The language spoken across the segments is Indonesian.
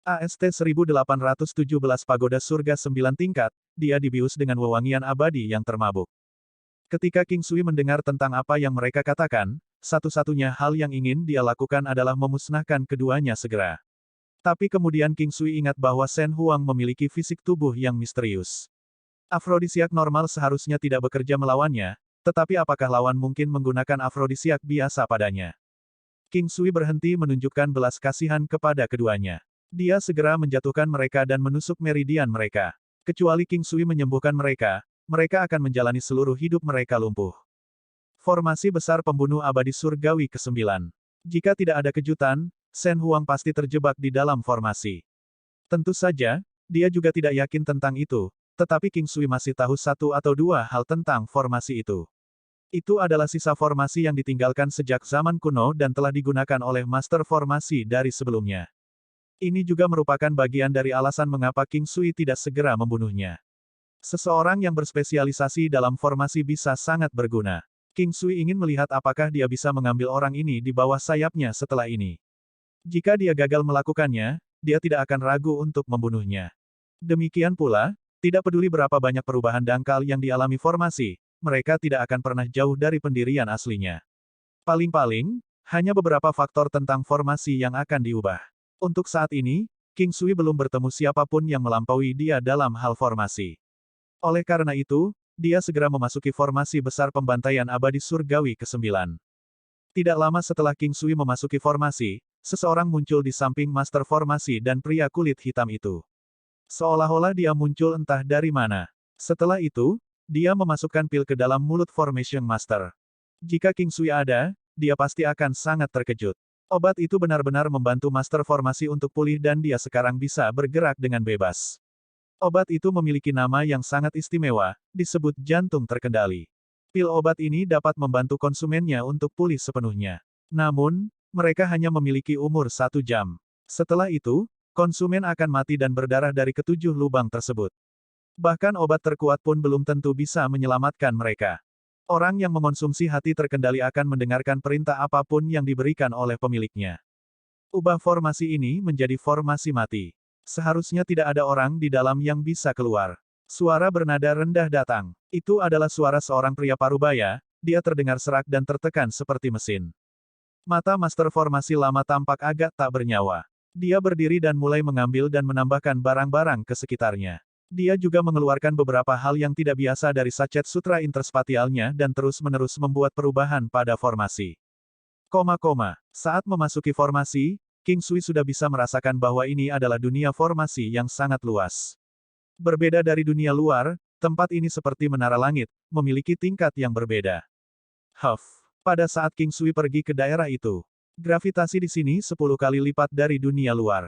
AST 1817 Pagoda Surga 9 tingkat, dia dibius dengan wewangian abadi yang termabuk. Ketika King Sui mendengar tentang apa yang mereka katakan, satu-satunya hal yang ingin dia lakukan adalah memusnahkan keduanya segera. Tapi kemudian King Sui ingat bahwa Shen Huang memiliki fisik tubuh yang misterius. Afrodisiak normal seharusnya tidak bekerja melawannya, tetapi apakah lawan mungkin menggunakan afrodisiak biasa padanya? King Sui berhenti menunjukkan belas kasihan kepada keduanya. Dia segera menjatuhkan mereka dan menusuk meridian mereka. Kecuali King Sui menyembuhkan mereka, mereka akan menjalani seluruh hidup mereka lumpuh. Formasi besar pembunuh abadi surgawi ke-9. Jika tidak ada kejutan, Shen Huang pasti terjebak di dalam formasi. Tentu saja, dia juga tidak yakin tentang itu, tetapi King Sui masih tahu satu atau dua hal tentang formasi itu. Itu adalah sisa formasi yang ditinggalkan sejak zaman kuno dan telah digunakan oleh master formasi dari sebelumnya. Ini juga merupakan bagian dari alasan mengapa King Sui tidak segera membunuhnya. Seseorang yang berspesialisasi dalam formasi bisa sangat berguna. King Sui ingin melihat apakah dia bisa mengambil orang ini di bawah sayapnya setelah ini. Jika dia gagal melakukannya, dia tidak akan ragu untuk membunuhnya. Demikian pula, tidak peduli berapa banyak perubahan dangkal yang dialami formasi, mereka tidak akan pernah jauh dari pendirian aslinya. Paling-paling, hanya beberapa faktor tentang formasi yang akan diubah. Untuk saat ini, King Sui belum bertemu siapapun yang melampaui dia dalam hal formasi. Oleh karena itu, dia segera memasuki formasi besar pembantaian abadi surgawi ke-9. Tidak lama setelah King Sui memasuki formasi, seseorang muncul di samping master formasi dan pria kulit hitam itu. Seolah-olah dia muncul entah dari mana. Setelah itu, dia memasukkan pil ke dalam mulut Formation Master. Jika King Sui ada, dia pasti akan sangat terkejut. Obat itu benar-benar membantu master formasi untuk pulih dan dia sekarang bisa bergerak dengan bebas. Obat itu memiliki nama yang sangat istimewa, disebut jantung terkendali. Pil obat ini dapat membantu konsumennya untuk pulih sepenuhnya. Namun, mereka hanya memiliki umur 1 jam. Setelah itu, konsumen akan mati dan berdarah dari ketujuh lubang tersebut. Bahkan obat terkuat pun belum tentu bisa menyelamatkan mereka. Orang yang mengonsumsi hati terkendali akan mendengarkan perintah apapun yang diberikan oleh pemiliknya. Ubah formasi ini menjadi formasi mati. Seharusnya tidak ada orang di dalam yang bisa keluar. Suara bernada rendah datang. Itu adalah suara seorang pria parubaya, dia terdengar serak dan tertekan seperti mesin. Mata master formasi lama tampak agak tak bernyawa. Dia berdiri dan mulai mengambil dan menambahkan barang-barang ke sekitarnya. Dia juga mengeluarkan beberapa hal yang tidak biasa dari sachet sutra interspatialnya dan terus-menerus membuat perubahan pada formasi. Saat memasuki formasi, King Sui sudah bisa merasakan bahwa ini adalah dunia formasi yang sangat luas. Berbeda dari dunia luar, tempat ini seperti menara langit, memiliki tingkat yang berbeda. Pada saat King Sui pergi ke daerah itu, gravitasi di sini 10 kali lipat dari dunia luar.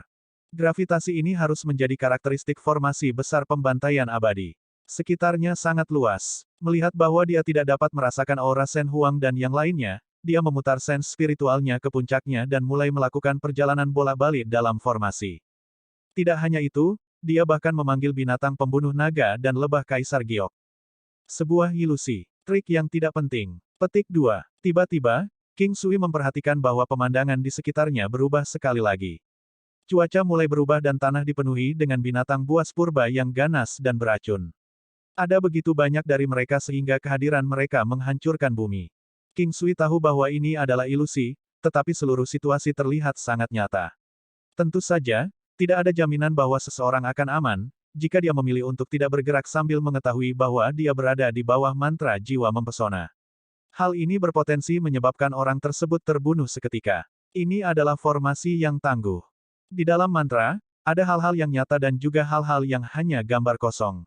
Gravitasi ini harus menjadi karakteristik formasi besar pembantaian abadi. Sekitarnya sangat luas. Melihat bahwa dia tidak dapat merasakan aura Shen Huang dan yang lainnya, dia memutar sense spiritualnya ke puncaknya dan mulai melakukan perjalanan bolak-balik dalam formasi. Tidak hanya itu, dia bahkan memanggil binatang pembunuh naga dan lebah Kaisar Giok. Sebuah ilusi. Trik yang tidak penting. Petik 2. Tiba-tiba, King Sui memperhatikan bahwa pemandangan di sekitarnya berubah sekali lagi. Cuaca mulai berubah dan tanah dipenuhi dengan binatang buas purba yang ganas dan beracun. Ada begitu banyak dari mereka sehingga kehadiran mereka menghancurkan bumi. King Sui tahu bahwa ini adalah ilusi, tetapi seluruh situasi terlihat sangat nyata. Tentu saja, tidak ada jaminan bahwa seseorang akan aman, jika dia memilih untuk tidak bergerak sambil mengetahui bahwa dia berada di bawah mantra jiwa mempesona. Hal ini berpotensi menyebabkan orang tersebut terbunuh seketika. Ini adalah formasi yang tangguh. Di dalam mantra, ada hal-hal yang nyata dan juga hal-hal yang hanya gambar kosong.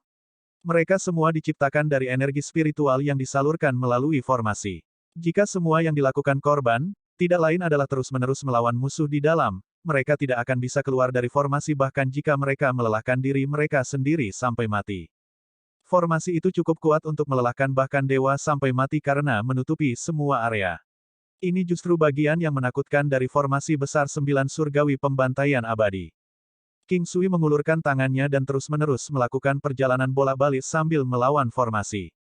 Mereka semua diciptakan dari energi spiritual yang disalurkan melalui formasi. Jika semua yang dilakukan korban, tidak lain adalah terus-menerus melawan musuh di dalam, mereka tidak akan bisa keluar dari formasi bahkan jika mereka melelahkan diri mereka sendiri sampai mati. Formasi itu cukup kuat untuk melelahkan bahkan dewa sampai mati karena menutupi semua area. Ini justru bagian yang menakutkan dari formasi besar 9 surgawi pembantaian abadi. King Sui mengulurkan tangannya dan terus-menerus melakukan perjalanan bolak-balik sambil melawan formasi.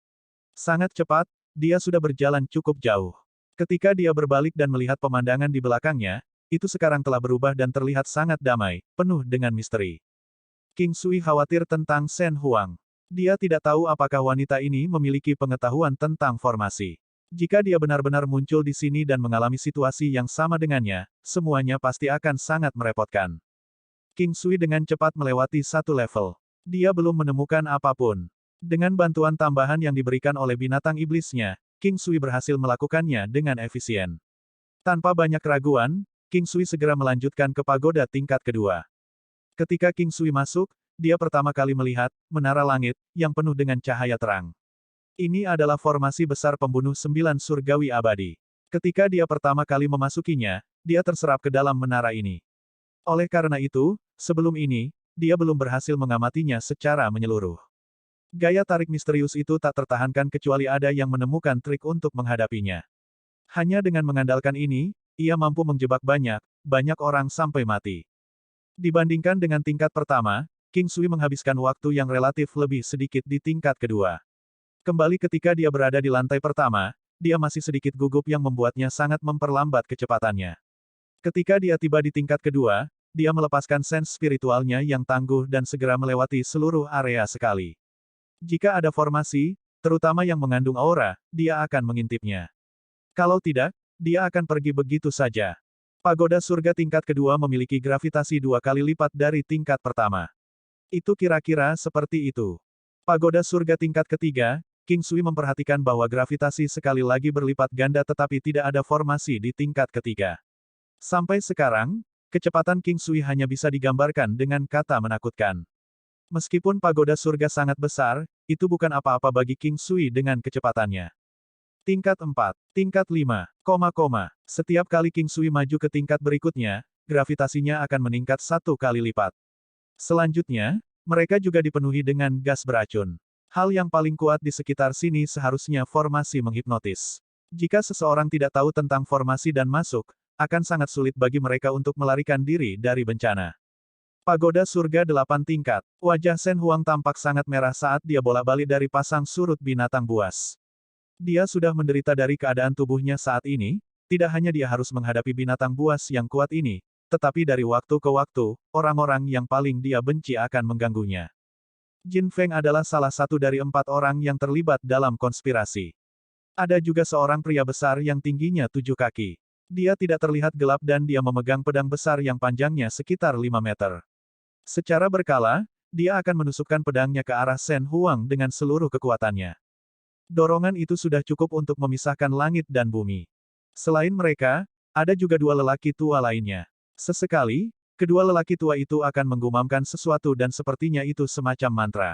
Sangat cepat, dia sudah berjalan cukup jauh. Ketika dia berbalik dan melihat pemandangan di belakangnya, itu sekarang telah berubah dan terlihat sangat damai, penuh dengan misteri. King Sui khawatir tentang Shen Huang. Dia tidak tahu apakah wanita ini memiliki pengetahuan tentang formasi. Jika dia benar-benar muncul di sini dan mengalami situasi yang sama dengannya, semuanya pasti akan sangat merepotkan. King Sui dengan cepat melewati satu level. Dia belum menemukan apapun. Dengan bantuan tambahan yang diberikan oleh binatang iblisnya, King Sui berhasil melakukannya dengan efisien. Tanpa banyak keraguan, King Sui segera melanjutkan ke pagoda tingkat kedua. Ketika King Sui masuk, dia pertama kali melihat menara langit yang penuh dengan cahaya terang. Ini adalah formasi besar pembunuh 9 surgawi abadi. Ketika dia pertama kali memasukinya, dia terserap ke dalam menara ini. Oleh karena itu, sebelum ini, dia belum berhasil mengamatinya secara menyeluruh. Gaya tarik misterius itu tak tertahankan kecuali ada yang menemukan trik untuk menghadapinya. Hanya dengan mengandalkan ini, ia mampu menjebak banyak orang sampai mati. Dibandingkan dengan tingkat pertama, King Sui menghabiskan waktu yang relatif lebih sedikit di tingkat kedua. Kembali ketika dia berada di lantai pertama, dia masih sedikit gugup yang membuatnya sangat memperlambat kecepatannya. Ketika dia tiba di tingkat kedua, dia melepaskan sense spiritualnya yang tangguh dan segera melewati seluruh area sekali. Jika ada formasi, terutama yang mengandung aura, dia akan mengintipnya. Kalau tidak, dia akan pergi begitu saja. Pagoda surga tingkat kedua memiliki gravitasi 2 kali lipat dari tingkat pertama. Itu kira-kira seperti itu. Pagoda surga tingkat ketiga, King Sui memperhatikan bahwa gravitasi sekali lagi berlipat ganda tetapi tidak ada formasi di tingkat ketiga. Sampai sekarang, kecepatan King Sui hanya bisa digambarkan dengan kata menakutkan. Meskipun pagoda surga sangat besar, itu bukan apa-apa bagi King Sui dengan kecepatannya. Tingkat 4, tingkat 5, setiap kali King Sui maju ke tingkat berikutnya, gravitasinya akan meningkat 1 kali lipat. Selanjutnya, mereka juga dipenuhi dengan gas beracun. Hal yang paling kuat di sekitar sini seharusnya formasi menghipnotis. Jika seseorang tidak tahu tentang formasi dan masuk, akan sangat sulit bagi mereka untuk melarikan diri dari bencana. Pagoda surga 8 tingkat. Wajah Shen Huang tampak sangat merah saat dia bolak-balik dari pasang surut binatang buas. Dia sudah menderita dari keadaan tubuhnya saat ini, tidak hanya dia harus menghadapi binatang buas yang kuat ini, tetapi dari waktu ke waktu, orang-orang yang paling dia benci akan mengganggunya. Jin Feng adalah salah satu dari 4 orang yang terlibat dalam konspirasi. Ada juga seorang pria besar yang tingginya 7 kaki. Dia tidak terlihat gelap dan dia memegang pedang besar yang panjangnya sekitar 5 meter. Secara berkala, dia akan menusukkan pedangnya ke arah Shen Huang dengan seluruh kekuatannya. Dorongan itu sudah cukup untuk memisahkan langit dan bumi. Selain mereka, ada juga 2 lelaki tua lainnya. Sesekali, kedua lelaki tua itu akan menggumamkan sesuatu dan sepertinya itu semacam mantra.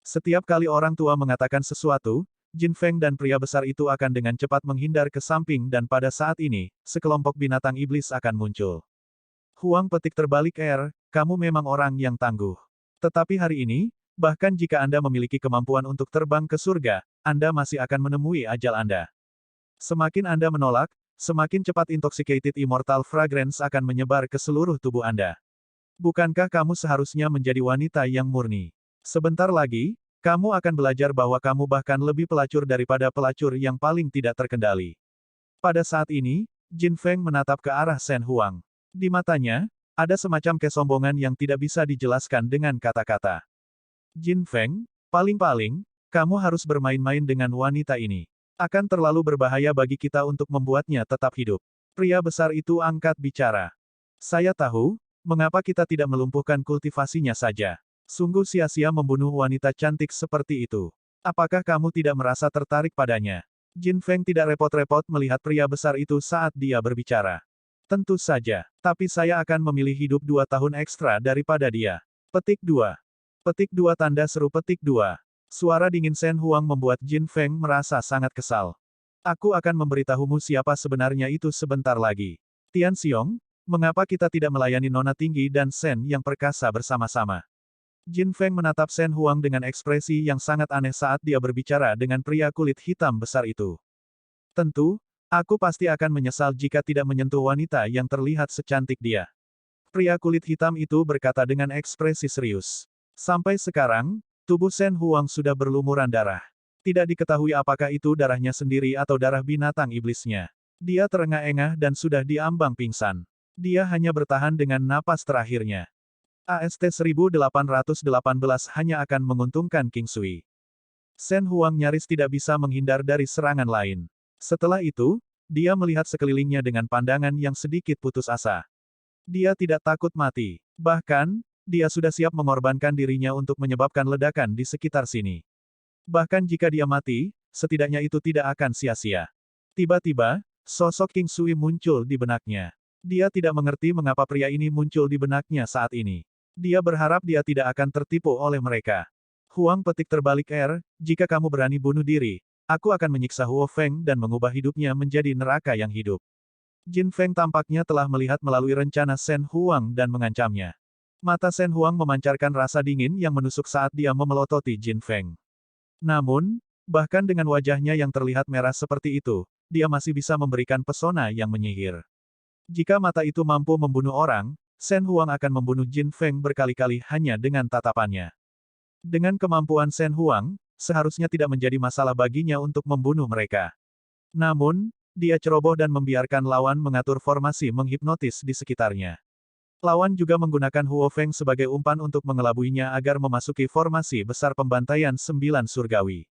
Setiap kali orang tua mengatakan sesuatu, Jin Feng dan pria besar itu akan dengan cepat menghindar ke samping dan pada saat ini, sekelompok binatang iblis akan muncul. Huang petik terbalik kamu memang orang yang tangguh. Tetapi hari ini, bahkan jika Anda memiliki kemampuan untuk terbang ke surga, Anda masih akan menemui ajal Anda. Semakin Anda menolak, semakin cepat intoxicated immortal fragrance akan menyebar ke seluruh tubuh Anda. Bukankah kamu seharusnya menjadi wanita yang murni? Sebentar lagi, kamu akan belajar bahwa kamu bahkan lebih pelacur daripada pelacur yang paling tidak terkendali. Pada saat ini, Jin Feng menatap ke arah Shen Huang. Di matanya, ada semacam kesombongan yang tidak bisa dijelaskan dengan kata-kata. Jin Feng, paling-paling, kamu harus bermain-main dengan wanita ini. Akan terlalu berbahaya bagi kita untuk membuatnya tetap hidup. Pria besar itu angkat bicara. Saya tahu, mengapa kita tidak melumpuhkan kultivasinya saja. Sungguh sia-sia membunuh wanita cantik seperti itu. Apakah kamu tidak merasa tertarik padanya? Jin Feng tidak repot-repot melihat pria besar itu saat dia berbicara. Tentu saja, tapi saya akan memilih hidup 2 tahun ekstra daripada dia. Petik 2. Petik 2 tanda seru petik 2. Suara dingin Shen Huang membuat Jin Feng merasa sangat kesal. Aku akan memberitahumu siapa sebenarnya itu sebentar lagi. Tian Xiong, mengapa kita tidak melayani Nona Tinggi dan Shen yang perkasa bersama-sama? Jin Feng menatap Shen Huang dengan ekspresi yang sangat aneh saat dia berbicara dengan pria kulit hitam besar itu. Tentu, aku pasti akan menyesal jika tidak menyentuh wanita yang terlihat secantik dia. Pria kulit hitam itu berkata dengan ekspresi serius. Sampai sekarang, tubuh Shen Huang sudah berlumuran darah. Tidak diketahui apakah itu darahnya sendiri atau darah binatang iblisnya. Dia terengah-engah dan sudah diambang pingsan. Dia hanya bertahan dengan napas terakhirnya. AST 1818 hanya akan menguntungkan King Sui. Shen Huang nyaris tidak bisa menghindar dari serangan lain. Setelah itu, dia melihat sekelilingnya dengan pandangan yang sedikit putus asa. Dia tidak takut mati. Bahkan, dia sudah siap mengorbankan dirinya untuk menyebabkan ledakan di sekitar sini. Bahkan jika dia mati, setidaknya itu tidak akan sia-sia. Tiba-tiba, sosok King Sui muncul di benaknya. Dia tidak mengerti mengapa pria ini muncul di benaknya saat ini. Dia berharap dia tidak akan tertipu oleh mereka. Huang petik terbalik jika kamu berani bunuh diri, aku akan menyiksa Huo Feng dan mengubah hidupnya menjadi neraka yang hidup. Jin Feng tampaknya telah melihat melalui rencana Shen Huang dan mengancamnya. Mata Shen Huang memancarkan rasa dingin yang menusuk saat dia memelototi Jin Feng. Namun, bahkan dengan wajahnya yang terlihat merah seperti itu, dia masih bisa memberikan pesona yang menyihir. Jika mata itu mampu membunuh orang, Shen Huang akan membunuh Jin Feng berkali-kali hanya dengan tatapannya. Dengan kemampuan Shen Huang, seharusnya tidak menjadi masalah baginya untuk membunuh mereka. Namun, dia ceroboh dan membiarkan lawan mengatur formasi menghipnotis di sekitarnya. Lawan juga menggunakan Huo Feng sebagai umpan untuk mengelabuinya agar memasuki formasi besar pembantaian 9 surgawi.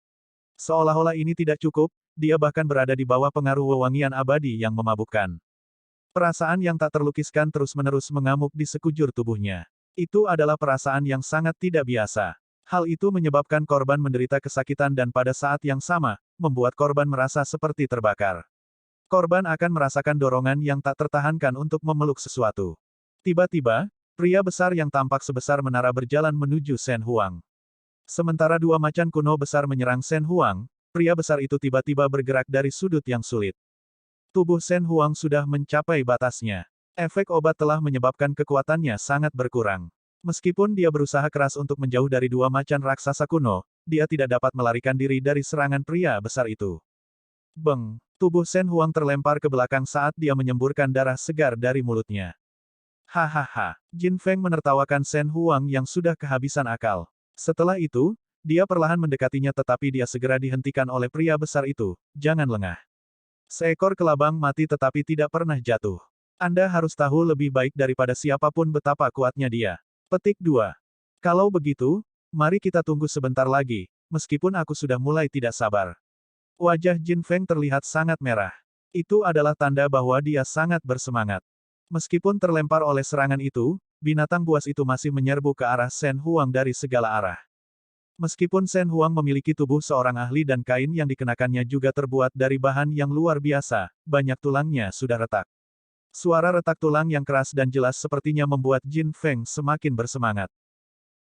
Seolah-olah ini tidak cukup, dia bahkan berada di bawah pengaruh wewangian abadi yang memabukkan. Perasaan yang tak terlukiskan terus-menerus mengamuk di sekujur tubuhnya. Itu adalah perasaan yang sangat tidak biasa. Hal itu menyebabkan korban menderita kesakitan dan pada saat yang sama, membuat korban merasa seperti terbakar. Korban akan merasakan dorongan yang tak tertahankan untuk memeluk sesuatu. Tiba-tiba, pria besar yang tampak sebesar menara berjalan menuju Shen Huang. Sementara dua macan kuno besar menyerang Shen Huang, pria besar itu tiba-tiba bergerak dari sudut yang sulit. Tubuh Shen Huang sudah mencapai batasnya. Efek obat telah menyebabkan kekuatannya sangat berkurang. Meskipun dia berusaha keras untuk menjauh dari dua macan raksasa kuno, dia tidak dapat melarikan diri dari serangan pria besar itu. Beng! Tubuh Shen Huang terlempar ke belakang saat dia menyemburkan darah segar dari mulutnya. Hahaha! Jin Feng menertawakan Shen Huang yang sudah kehabisan akal. Setelah itu, dia perlahan mendekatinya tetapi dia segera dihentikan oleh pria besar itu. Jangan lengah. Seekor kelabang mati tetapi tidak pernah jatuh. Anda harus tahu lebih baik daripada siapapun betapa kuatnya dia. Petik 2. Kalau begitu, mari kita tunggu sebentar lagi, meskipun aku sudah mulai tidak sabar. Wajah Jin Feng terlihat sangat merah. Itu adalah tanda bahwa dia sangat bersemangat. Meskipun terlempar oleh serangan itu, binatang buas itu masih menyerbu ke arah Shen Huang dari segala arah. Meskipun Shen Huang memiliki tubuh seorang ahli dan kain yang dikenakannya juga terbuat dari bahan yang luar biasa, banyak tulangnya sudah retak. Suara retak tulang yang keras dan jelas sepertinya membuat Jin Feng semakin bersemangat.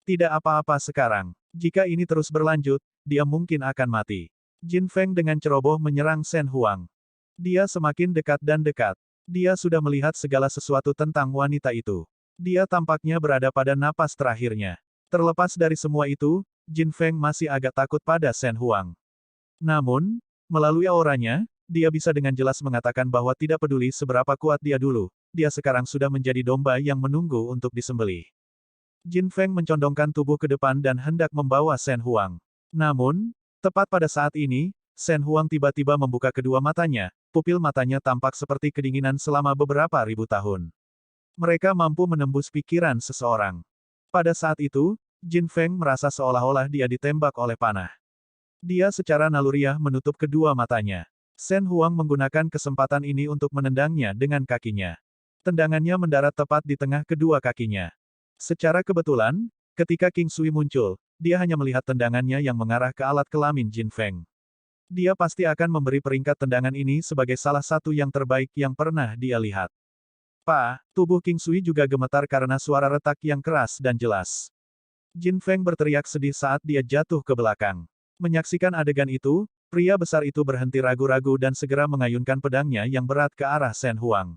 Tidak apa-apa sekarang. Jika ini terus berlanjut, dia mungkin akan mati. Jin Feng dengan ceroboh menyerang Shen Huang. Dia semakin dekat dan dekat. Dia sudah melihat segala sesuatu tentang wanita itu. Dia tampaknya berada pada napas terakhirnya. Terlepas dari semua itu, Jin Feng masih agak takut pada Shen Huang. Namun, melalui auranya, dia bisa dengan jelas mengatakan bahwa tidak peduli seberapa kuat dia dulu, dia sekarang sudah menjadi domba yang menunggu untuk disembelih. Jin Feng mencondongkan tubuh ke depan dan hendak membawa Shen Huang. Namun, tepat pada saat ini, Shen Huang tiba-tiba membuka kedua matanya, pupil matanya tampak seperti kedinginan selama beberapa ribu tahun. Mereka mampu menembus pikiran seseorang. Pada saat itu, Jin Feng merasa seolah-olah dia ditembak oleh panah. Dia secara naluriah menutup kedua matanya. Shen Huang menggunakan kesempatan ini untuk menendangnya dengan kakinya. Tendangannya mendarat tepat di tengah kedua kakinya. Secara kebetulan, ketika King Sui muncul, dia hanya melihat tendangannya yang mengarah ke alat kelamin Jin Feng. Dia pasti akan memberi peringkat tendangan ini sebagai salah satu yang terbaik yang pernah dia lihat. Tubuh King Sui juga gemetar karena suara retak yang keras dan jelas. Jin Feng berteriak sedih saat dia jatuh ke belakang. Menyaksikan adegan itu, pria besar itu berhenti ragu-ragu dan segera mengayunkan pedangnya yang berat ke arah Shen Huang.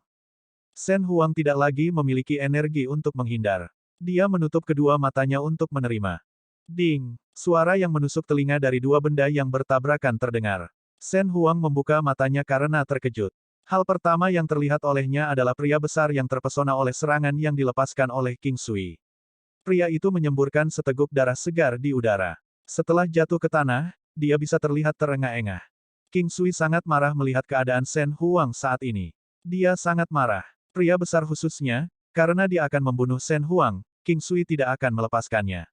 Shen Huang tidak lagi memiliki energi untuk menghindar. Dia menutup kedua matanya untuk menerima. Ding! Suara yang menusuk telinga dari dua benda yang bertabrakan terdengar. Shen Huang membuka matanya karena terkejut. Hal pertama yang terlihat olehnya adalah pria besar yang terpesona oleh serangan yang dilepaskan oleh King Sui. Pria itu menyemburkan seteguk darah segar di udara. Setelah jatuh ke tanah, dia bisa terlihat terengah-engah. King Sui sangat marah melihat keadaan Shen Huang saat ini. Dia sangat marah. Pria besar khususnya, karena dia akan membunuh Shen Huang, King Sui tidak akan melepaskannya.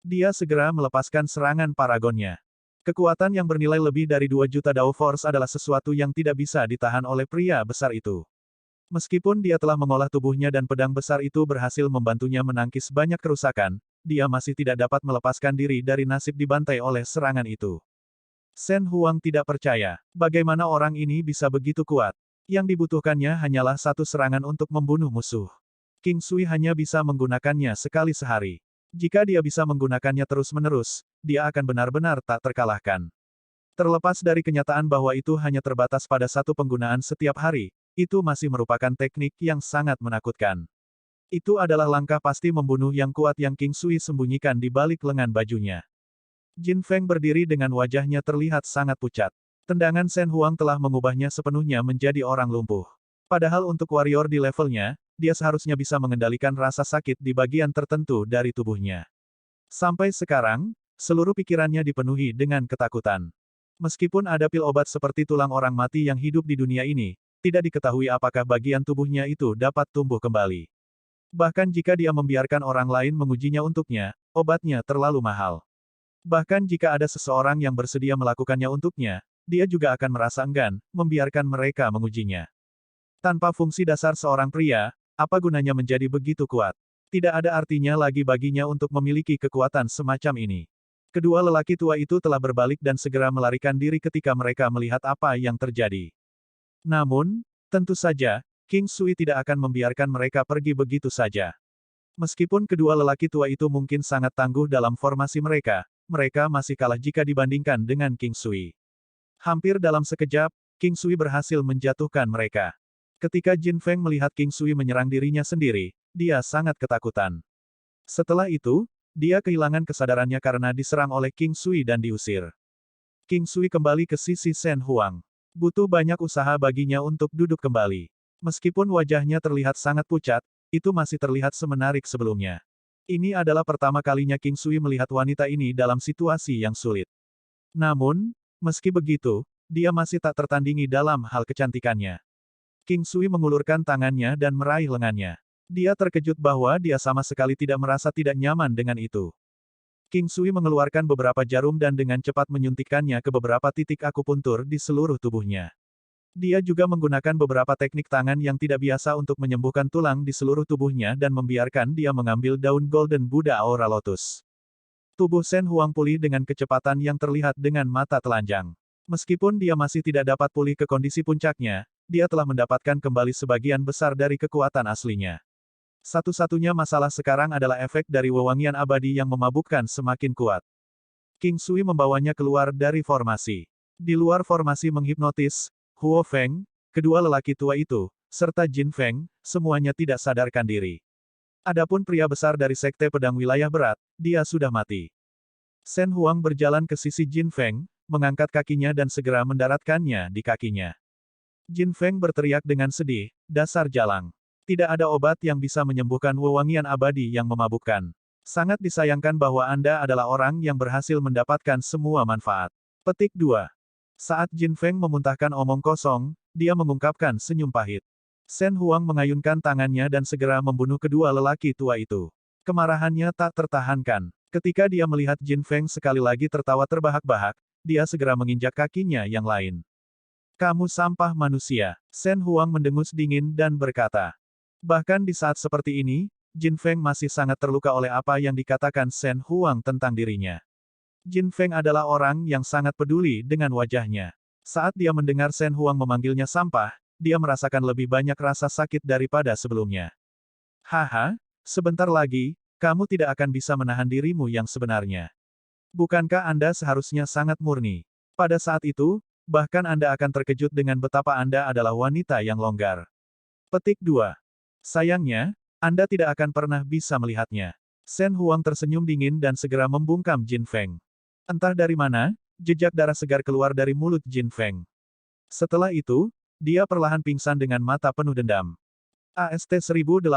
Dia segera melepaskan serangan paragonnya. Kekuatan yang bernilai lebih dari 2 juta Dao Force adalah sesuatu yang tidak bisa ditahan oleh pria besar itu. Meskipun dia telah mengolah tubuhnya dan pedang besar itu berhasil membantunya menangkis banyak kerusakan, dia masih tidak dapat melepaskan diri dari nasib dibantai oleh serangan itu. Shen Huang tidak percaya, bagaimana orang ini bisa begitu kuat. Yang dibutuhkannya hanyalah satu serangan untuk membunuh musuh. King Sui hanya bisa menggunakannya sekali sehari. Jika dia bisa menggunakannya terus-menerus, dia akan benar-benar tak terkalahkan. Terlepas dari kenyataan bahwa itu hanya terbatas pada satu penggunaan setiap hari, itu masih merupakan teknik yang sangat menakutkan. Itu adalah langkah pasti membunuh yang kuat yang King Sui sembunyikan di balik lengan bajunya. Jin Feng berdiri dengan wajahnya terlihat sangat pucat. Tendangan Shen Huang telah mengubahnya sepenuhnya menjadi orang lumpuh. Padahal untuk warrior di levelnya, dia seharusnya bisa mengendalikan rasa sakit di bagian tertentu dari tubuhnya. Sampai sekarang, seluruh pikirannya dipenuhi dengan ketakutan. Meskipun ada pil obat seperti tulang orang mati yang hidup di dunia ini, tidak diketahui apakah bagian tubuhnya itu dapat tumbuh kembali. Bahkan jika dia membiarkan orang lain mengujinya untuknya, obatnya terlalu mahal. Bahkan jika ada seseorang yang bersedia melakukannya untuknya, dia juga akan merasa enggan, membiarkan mereka mengujinya. Tanpa fungsi dasar seorang pria, apa gunanya menjadi begitu kuat? Tidak ada artinya lagi baginya untuk memiliki kekuatan semacam ini. Kedua lelaki tua itu telah berbalik dan segera melarikan diri ketika mereka melihat apa yang terjadi. Namun, tentu saja, King Sui tidak akan membiarkan mereka pergi begitu saja. Meskipun kedua lelaki tua itu mungkin sangat tangguh dalam formasi mereka, mereka masih kalah jika dibandingkan dengan King Sui. Hampir dalam sekejap, King Sui berhasil menjatuhkan mereka. Ketika Jin Feng melihat King Sui menyerang dirinya sendiri, dia sangat ketakutan. Setelah itu, dia kehilangan kesadarannya karena diserang oleh King Sui dan diusir. King Sui kembali ke sisi Shen Huang. Butuh banyak usaha baginya untuk duduk kembali. Meskipun wajahnya terlihat sangat pucat, itu masih terlihat semenarik sebelumnya. Ini adalah pertama kalinya King Sui melihat wanita ini dalam situasi yang sulit. Namun, meski begitu, dia masih tak tertandingi dalam hal kecantikannya. King Sui mengulurkan tangannya dan meraih lengannya. Dia terkejut bahwa dia sama sekali tidak merasa tidak nyaman dengan itu. King Sui mengeluarkan beberapa jarum dan dengan cepat menyuntikkannya ke beberapa titik akupuntur di seluruh tubuhnya. Dia juga menggunakan beberapa teknik tangan yang tidak biasa untuk menyembuhkan tulang di seluruh tubuhnya dan membiarkan dia mengambil daun Golden Buddha Aura Lotus. Tubuh Shen Huang pulih dengan kecepatan yang terlihat dengan mata telanjang. Meskipun dia masih tidak dapat pulih ke kondisi puncaknya, dia telah mendapatkan kembali sebagian besar dari kekuatan aslinya. Satu-satunya masalah sekarang adalah efek dari wewangian abadi yang memabukkan semakin kuat. King Sui membawanya keluar dari formasi. Di luar formasi menghipnotis, Huo Feng, kedua lelaki tua itu, serta Jin Feng, semuanya tidak sadarkan diri. Adapun pria besar dari Sekte Pedang Wilayah Berat, dia sudah mati. Shen Huang berjalan ke sisi Jin Feng, mengangkat kakinya dan segera mendaratkannya di kakinya. Jin Feng berteriak dengan sedih, dasar jalang. Tidak ada obat yang bisa menyembuhkan wewangian abadi yang memabukkan. Sangat disayangkan bahwa Anda adalah orang yang berhasil mendapatkan semua manfaat. Petik 2. Saat Jin Feng memuntahkan omong kosong, dia mengungkapkan senyum pahit. Shen Huang mengayunkan tangannya dan segera membunuh kedua lelaki tua itu. Kemarahannya tak tertahankan. Ketika dia melihat Jin Feng sekali lagi tertawa terbahak-bahak, dia segera menginjak kakinya yang lain. Kamu sampah manusia. Shen Huang mendengus dingin dan berkata. Bahkan di saat seperti ini, Jin Feng masih sangat terluka oleh apa yang dikatakan Shen Huang tentang dirinya. Jin Feng adalah orang yang sangat peduli dengan wajahnya. Saat dia mendengar Shen Huang memanggilnya sampah, dia merasakan lebih banyak rasa sakit daripada sebelumnya. Haha, sebentar lagi, kamu tidak akan bisa menahan dirimu yang sebenarnya. Bukankah Anda seharusnya sangat murni? Pada saat itu, bahkan Anda akan terkejut dengan betapa Anda adalah wanita yang longgar. Petik 2. Sayangnya, Anda tidak akan pernah bisa melihatnya. Shen Huang tersenyum dingin dan segera membungkam Jin Feng. Entah dari mana, jejak darah segar keluar dari mulut Jin Feng. Setelah itu, dia perlahan pingsan dengan mata penuh dendam. AST 1819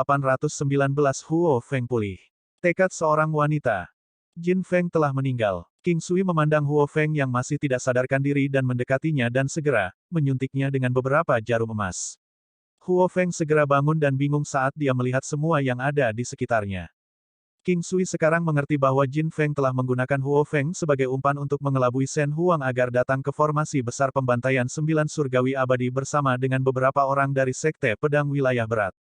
Huo Feng pulih. Tekad seorang wanita. Jin Feng telah meninggal. King Sui memandang Huo Feng yang masih tidak sadarkan diri dan mendekatinya dan segera menyuntiknya dengan beberapa jarum emas. Huo Feng segera bangun dan bingung saat dia melihat semua yang ada di sekitarnya. King Sui sekarang mengerti bahwa Jin Feng telah menggunakan Huo Feng sebagai umpan untuk mengelabui Shen Huang agar datang ke formasi besar pembantaian 9 surgawi abadi bersama dengan beberapa orang dari Sekte Pedang Wilayah Berat.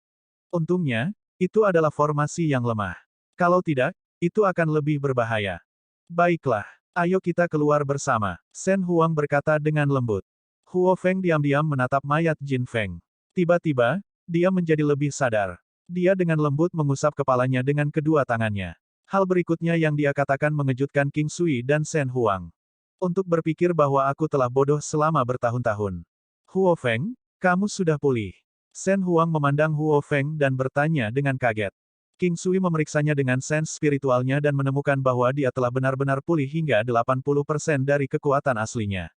Untungnya, itu adalah formasi yang lemah. Kalau tidak, itu akan lebih berbahaya. Baiklah, ayo kita keluar bersama, Shen Huang berkata dengan lembut. Huo Feng diam-diam menatap mayat Jin Feng. Tiba-tiba, dia menjadi lebih sadar. Dia dengan lembut mengusap kepalanya dengan kedua tangannya. Hal berikutnya yang dia katakan mengejutkan King Sui dan Shen Huang. Untuk berpikir bahwa aku telah bodoh selama bertahun-tahun. Huo Feng, kamu sudah pulih. Shen Huang memandang Huo Feng dan bertanya dengan kaget. King Sui memeriksanya dengan sens spiritualnya dan menemukan bahwa dia telah benar-benar pulih hingga 80% dari kekuatan aslinya.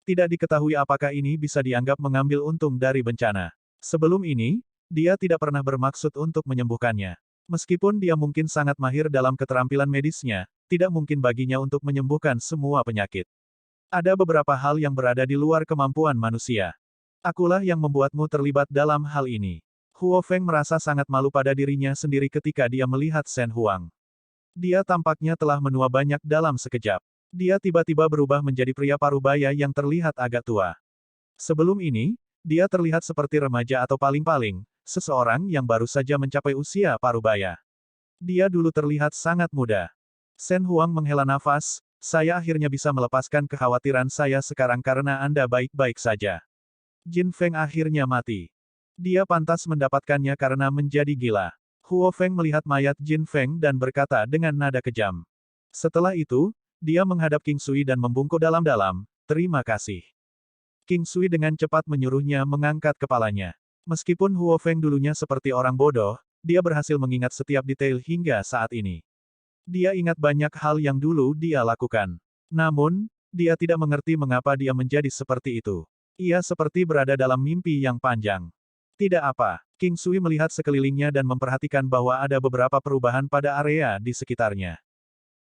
Tidak diketahui apakah ini bisa dianggap mengambil untung dari bencana. Sebelum ini, dia tidak pernah bermaksud untuk menyembuhkannya. Meskipun dia mungkin sangat mahir dalam keterampilan medisnya, tidak mungkin baginya untuk menyembuhkan semua penyakit. Ada beberapa hal yang berada di luar kemampuan manusia. Akulah yang membuatmu terlibat dalam hal ini. Huo Feng merasa sangat malu pada dirinya sendiri ketika dia melihat Shen Huang. Dia tampaknya telah menua banyak dalam sekejap. Dia tiba-tiba berubah menjadi pria parubaya yang terlihat agak tua. Sebelum ini, dia terlihat seperti remaja atau paling-paling, seseorang yang baru saja mencapai usia parubaya. Dia dulu terlihat sangat muda. Shen Huang menghela nafas, saya akhirnya bisa melepaskan kekhawatiran saya sekarang karena Anda baik-baik saja. Jin Feng akhirnya mati. Dia pantas mendapatkannya karena menjadi gila. Huo Feng melihat mayat Jin Feng dan berkata dengan nada kejam. Setelah itu, dia menghadap King Sui dan membungkuk dalam-dalam, terima kasih. King Sui dengan cepat menyuruhnya mengangkat kepalanya. Meskipun Huo Feng dulunya seperti orang bodoh, dia berhasil mengingat setiap detail hingga saat ini. Dia ingat banyak hal yang dulu dia lakukan. Namun, dia tidak mengerti mengapa dia menjadi seperti itu. Ia seperti berada dalam mimpi yang panjang. Tidak apa, King Sui melihat sekelilingnya dan memperhatikan bahwa ada beberapa perubahan pada area di sekitarnya.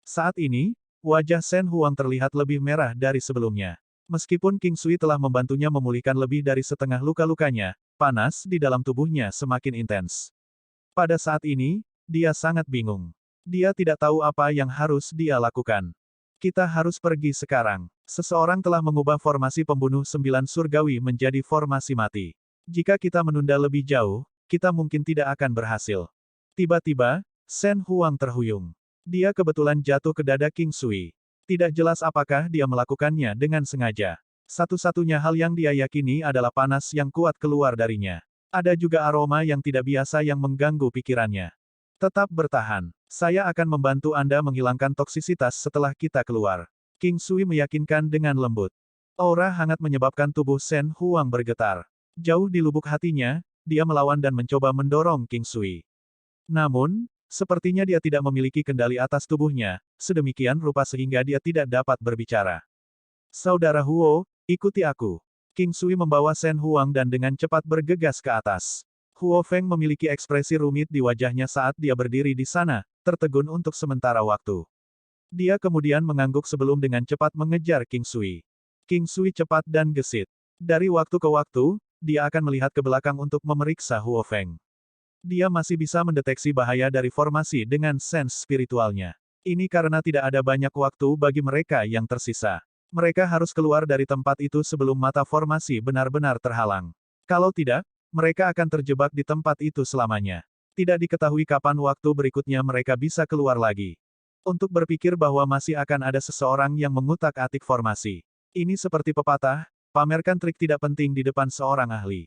Saat ini, wajah Shen Huang terlihat lebih merah dari sebelumnya. Meskipun King Sui telah membantunya memulihkan lebih dari setengah luka-lukanya, panas di dalam tubuhnya semakin intens. Pada saat ini, dia sangat bingung. Dia tidak tahu apa yang harus dia lakukan. Kita harus pergi sekarang. Seseorang telah mengubah formasi pembunuh 9 surgawi menjadi formasi mati. Jika kita menunda lebih jauh, kita mungkin tidak akan berhasil. Tiba-tiba, Shen Huang terhuyung. Dia kebetulan jatuh ke dada King Sui. Tidak jelas apakah dia melakukannya dengan sengaja. Satu-satunya hal yang dia yakini adalah panas yang kuat keluar darinya. Ada juga aroma yang tidak biasa yang mengganggu pikirannya. Tetap bertahan. Saya akan membantu Anda menghilangkan toksisitas setelah kita keluar. King Sui meyakinkan dengan lembut. Aura hangat menyebabkan tubuh Shen Huang bergetar. Jauh di lubuk hatinya, dia melawan dan mencoba mendorong King Sui. Namun, sepertinya dia tidak memiliki kendali atas tubuhnya, sedemikian rupa sehingga dia tidak dapat berbicara. Saudara Huo, ikuti aku. King Sui membawa Shen Huang dan dengan cepat bergegas ke atas. Huo Feng memiliki ekspresi rumit di wajahnya saat dia berdiri di sana, tertegun untuk sementara waktu. Dia kemudian mengangguk sebelum dengan cepat mengejar King Sui. King Sui cepat dan gesit. Dari waktu ke waktu, dia akan melihat ke belakang untuk memeriksa Huo Feng. Dia masih bisa mendeteksi bahaya dari formasi dengan sens spiritualnya. Ini karena tidak ada banyak waktu bagi mereka yang tersisa. Mereka harus keluar dari tempat itu sebelum mata formasi benar-benar terhalang. Kalau tidak, mereka akan terjebak di tempat itu selamanya. Tidak diketahui kapan waktu berikutnya mereka bisa keluar lagi. Untuk berpikir bahwa masih akan ada seseorang yang mengutak-atik formasi. Ini seperti pepatah, pamerkan trik tidak penting di depan seorang ahli.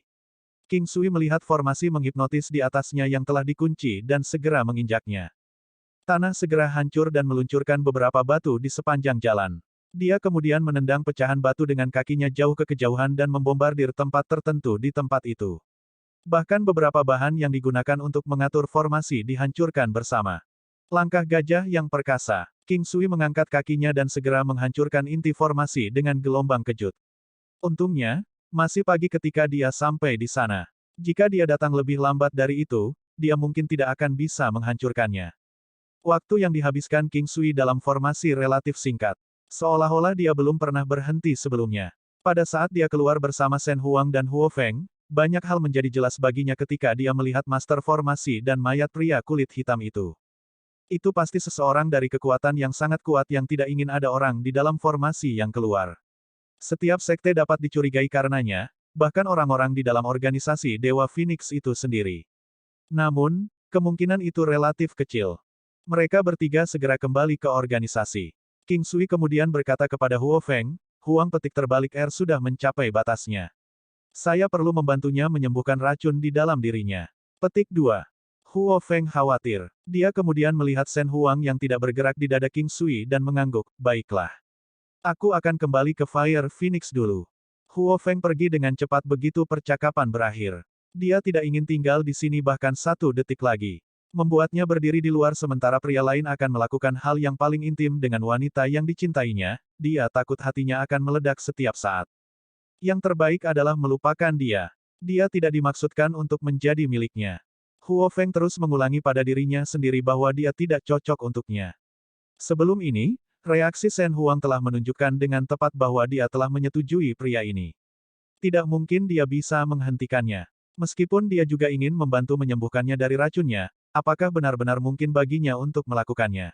King Sui melihat formasi menghipnotis di atasnya yang telah dikunci dan segera menginjaknya. Tanah segera hancur dan meluncurkan beberapa batu di sepanjang jalan. Dia kemudian menendang pecahan batu dengan kakinya jauh ke kejauhan dan membombardir tempat tertentu di tempat itu. Bahkan beberapa bahan yang digunakan untuk mengatur formasi dihancurkan bersama. Langkah gajah yang perkasa. King Sui mengangkat kakinya dan segera menghancurkan inti formasi dengan gelombang kejut. Untungnya, masih pagi ketika dia sampai di sana. Jika dia datang lebih lambat dari itu, dia mungkin tidak akan bisa menghancurkannya. Waktu yang dihabiskan King Sui dalam formasi relatif singkat. Seolah-olah dia belum pernah berhenti sebelumnya. Pada saat dia keluar bersama Shen Huang dan Huo Feng, banyak hal menjadi jelas baginya ketika dia melihat master formasi dan mayat pria kulit hitam itu. Itu pasti seseorang dari kekuatan yang sangat kuat yang tidak ingin ada orang di dalam formasi yang keluar. Setiap sekte dapat dicurigai karenanya, bahkan orang-orang di dalam organisasi Dewa Phoenix itu sendiri. Namun, kemungkinan itu relatif kecil. Mereka bertiga segera kembali ke organisasi. King Sui kemudian berkata kepada Huo Feng, Huang petik terbalik sudah mencapai batasnya. Saya perlu membantunya menyembuhkan racun di dalam dirinya. Petik 2. Huo Feng khawatir. Dia kemudian melihat Shen Huang yang tidak bergerak di dada King Sui dan mengangguk, baiklah. Aku akan kembali ke Fire Phoenix dulu. Huo Feng pergi dengan cepat begitu percakapan berakhir. Dia tidak ingin tinggal di sini bahkan 1 detik lagi. Membuatnya berdiri di luar sementara pria lain akan melakukan hal yang paling intim dengan wanita yang dicintainya, dia takut hatinya akan meledak setiap saat. Yang terbaik adalah melupakan dia. Dia tidak dimaksudkan untuk menjadi miliknya. Huo Feng terus mengulangi pada dirinya sendiri bahwa dia tidak cocok untuknya. Sebelum ini, reaksi Shen Huang telah menunjukkan dengan tepat bahwa dia telah menyetujui pria ini. Tidak mungkin dia bisa menghentikannya. Meskipun dia juga ingin membantu menyembuhkannya dari racunnya, apakah benar-benar mungkin baginya untuk melakukannya?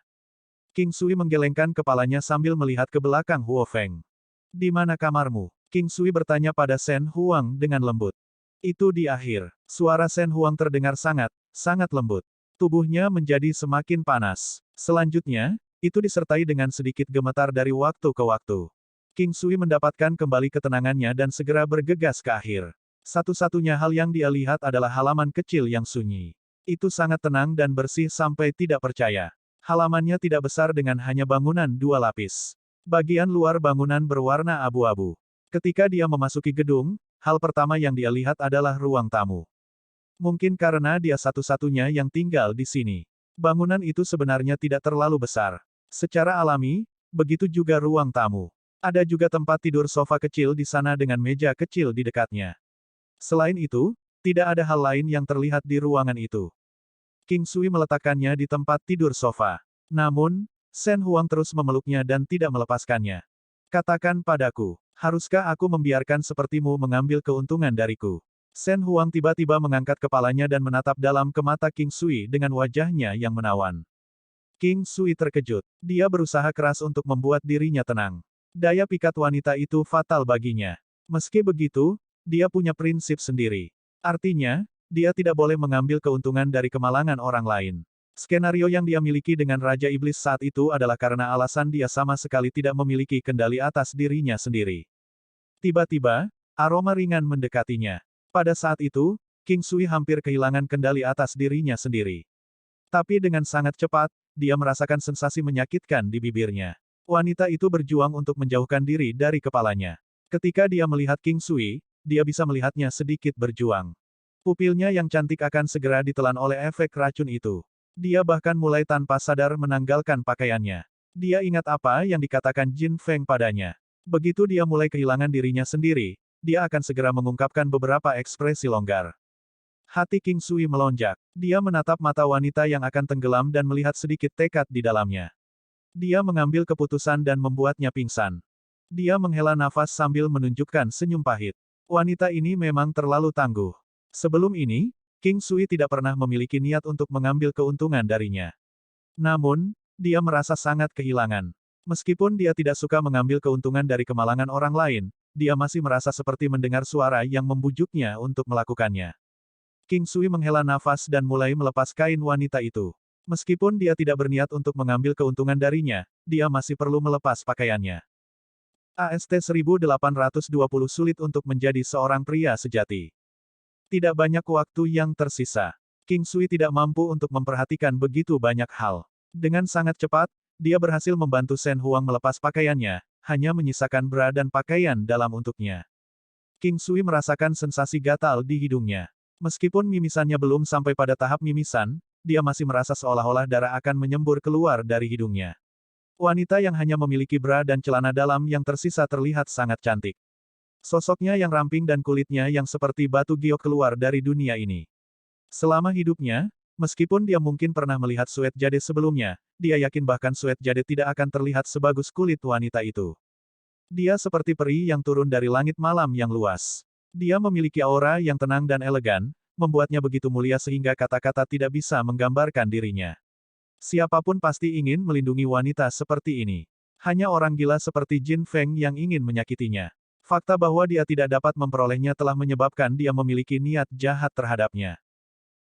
King Sui menggelengkan kepalanya sambil melihat ke belakang Huo Feng. Di mana kamarmu? King Sui bertanya pada Shen Huang dengan lembut. Itu di akhir. Suara Shen Huang terdengar sangat lembut. Tubuhnya menjadi semakin panas. Selanjutnya, itu disertai dengan sedikit gemetar dari waktu ke waktu. King Sui mendapatkan kembali ketenangannya dan segera bergegas ke akhir. Satu-satunya hal yang dia lihat adalah halaman kecil yang sunyi. Itu sangat tenang dan bersih sampai tidak percaya. Halamannya tidak besar dengan hanya bangunan 2 lapis. Bagian luar bangunan berwarna abu-abu. Ketika dia memasuki gedung, hal pertama yang dia lihat adalah ruang tamu. Mungkin karena dia satu-satunya yang tinggal di sini. Bangunan itu sebenarnya tidak terlalu besar. Secara alami, begitu juga ruang tamu. Ada juga tempat tidur sofa kecil di sana dengan meja kecil di dekatnya. Selain itu, tidak ada hal lain yang terlihat di ruangan itu. King Sui meletakkannya di tempat tidur sofa. Namun, Shen Huang terus memeluknya dan tidak melepaskannya. Katakan padaku, haruskah aku membiarkan sepertimu mengambil keuntungan dariku? Shen Huang tiba-tiba mengangkat kepalanya dan menatap dalam ke mata King Sui dengan wajahnya yang menawan. King Sui terkejut. Dia berusaha keras untuk membuat dirinya tenang. Daya pikat wanita itu fatal baginya. Meski begitu, dia punya prinsip sendiri. Artinya, dia tidak boleh mengambil keuntungan dari kemalangan orang lain. Skenario yang dia miliki dengan Raja Iblis saat itu adalah karena alasan dia sama sekali tidak memiliki kendali atas dirinya sendiri. Tiba-tiba, aroma ringan mendekatinya. Pada saat itu, King Sui hampir kehilangan kendali atas dirinya sendiri. Tapi dengan sangat cepat, dia merasakan sensasi menyakitkan di bibirnya. Wanita itu berjuang untuk menjauhkan diri dari kepalanya. Ketika dia melihat King Sui, dia bisa melihatnya sedikit berjuang. Pupilnya yang cantik akan segera ditelan oleh efek racun itu. Dia bahkan mulai tanpa sadar menanggalkan pakaiannya. Dia ingat apa yang dikatakan Jin Feng padanya. Begitu dia mulai kehilangan dirinya sendiri, dia akan segera mengungkapkan beberapa ekspresi longgar. Hati King Sui melonjak. Dia menatap mata wanita yang akan tenggelam dan melihat sedikit tekad di dalamnya. Dia mengambil keputusan dan membuatnya pingsan. Dia menghela nafas sambil menunjukkan senyum pahit. Wanita ini memang terlalu tangguh. Sebelum ini, King Sui tidak pernah memiliki niat untuk mengambil keuntungan darinya. Namun, dia merasa sangat kehilangan. Meskipun dia tidak suka mengambil keuntungan dari kemalangan orang lain, dia masih merasa seperti mendengar suara yang membujuknya untuk melakukannya. King Sui menghela nafas dan mulai melepas kain wanita itu. Meskipun dia tidak berniat untuk mengambil keuntungan darinya, dia masih perlu melepas pakaiannya. AST 1820 sulit untuk menjadi seorang pria sejati. Tidak banyak waktu yang tersisa. King Sui tidak mampu untuk memperhatikan begitu banyak hal. Dengan sangat cepat, dia berhasil membantu Shen Huang melepas pakaiannya, hanya menyisakan bra dan pakaian dalam untuknya. King Sui merasakan sensasi gatal di hidungnya. Meskipun mimisannya belum sampai pada tahap mimisan, dia masih merasa seolah-olah darah akan menyembur keluar dari hidungnya. Wanita yang hanya memiliki bra dan celana dalam yang tersisa terlihat sangat cantik. Sosoknya yang ramping dan kulitnya yang seperti batu giok keluar dari dunia ini. Selama hidupnya, meskipun dia mungkin pernah melihat suet jade sebelumnya, dia yakin bahkan suet jade tidak akan terlihat sebagus kulit wanita itu. Dia seperti peri yang turun dari langit malam yang luas. Dia memiliki aura yang tenang dan elegan, membuatnya begitu mulia sehingga kata-kata tidak bisa menggambarkan dirinya. Siapapun pasti ingin melindungi wanita seperti ini. Hanya orang gila seperti Jin Feng yang ingin menyakitinya. Fakta bahwa dia tidak dapat memperolehnya telah menyebabkan dia memiliki niat jahat terhadapnya.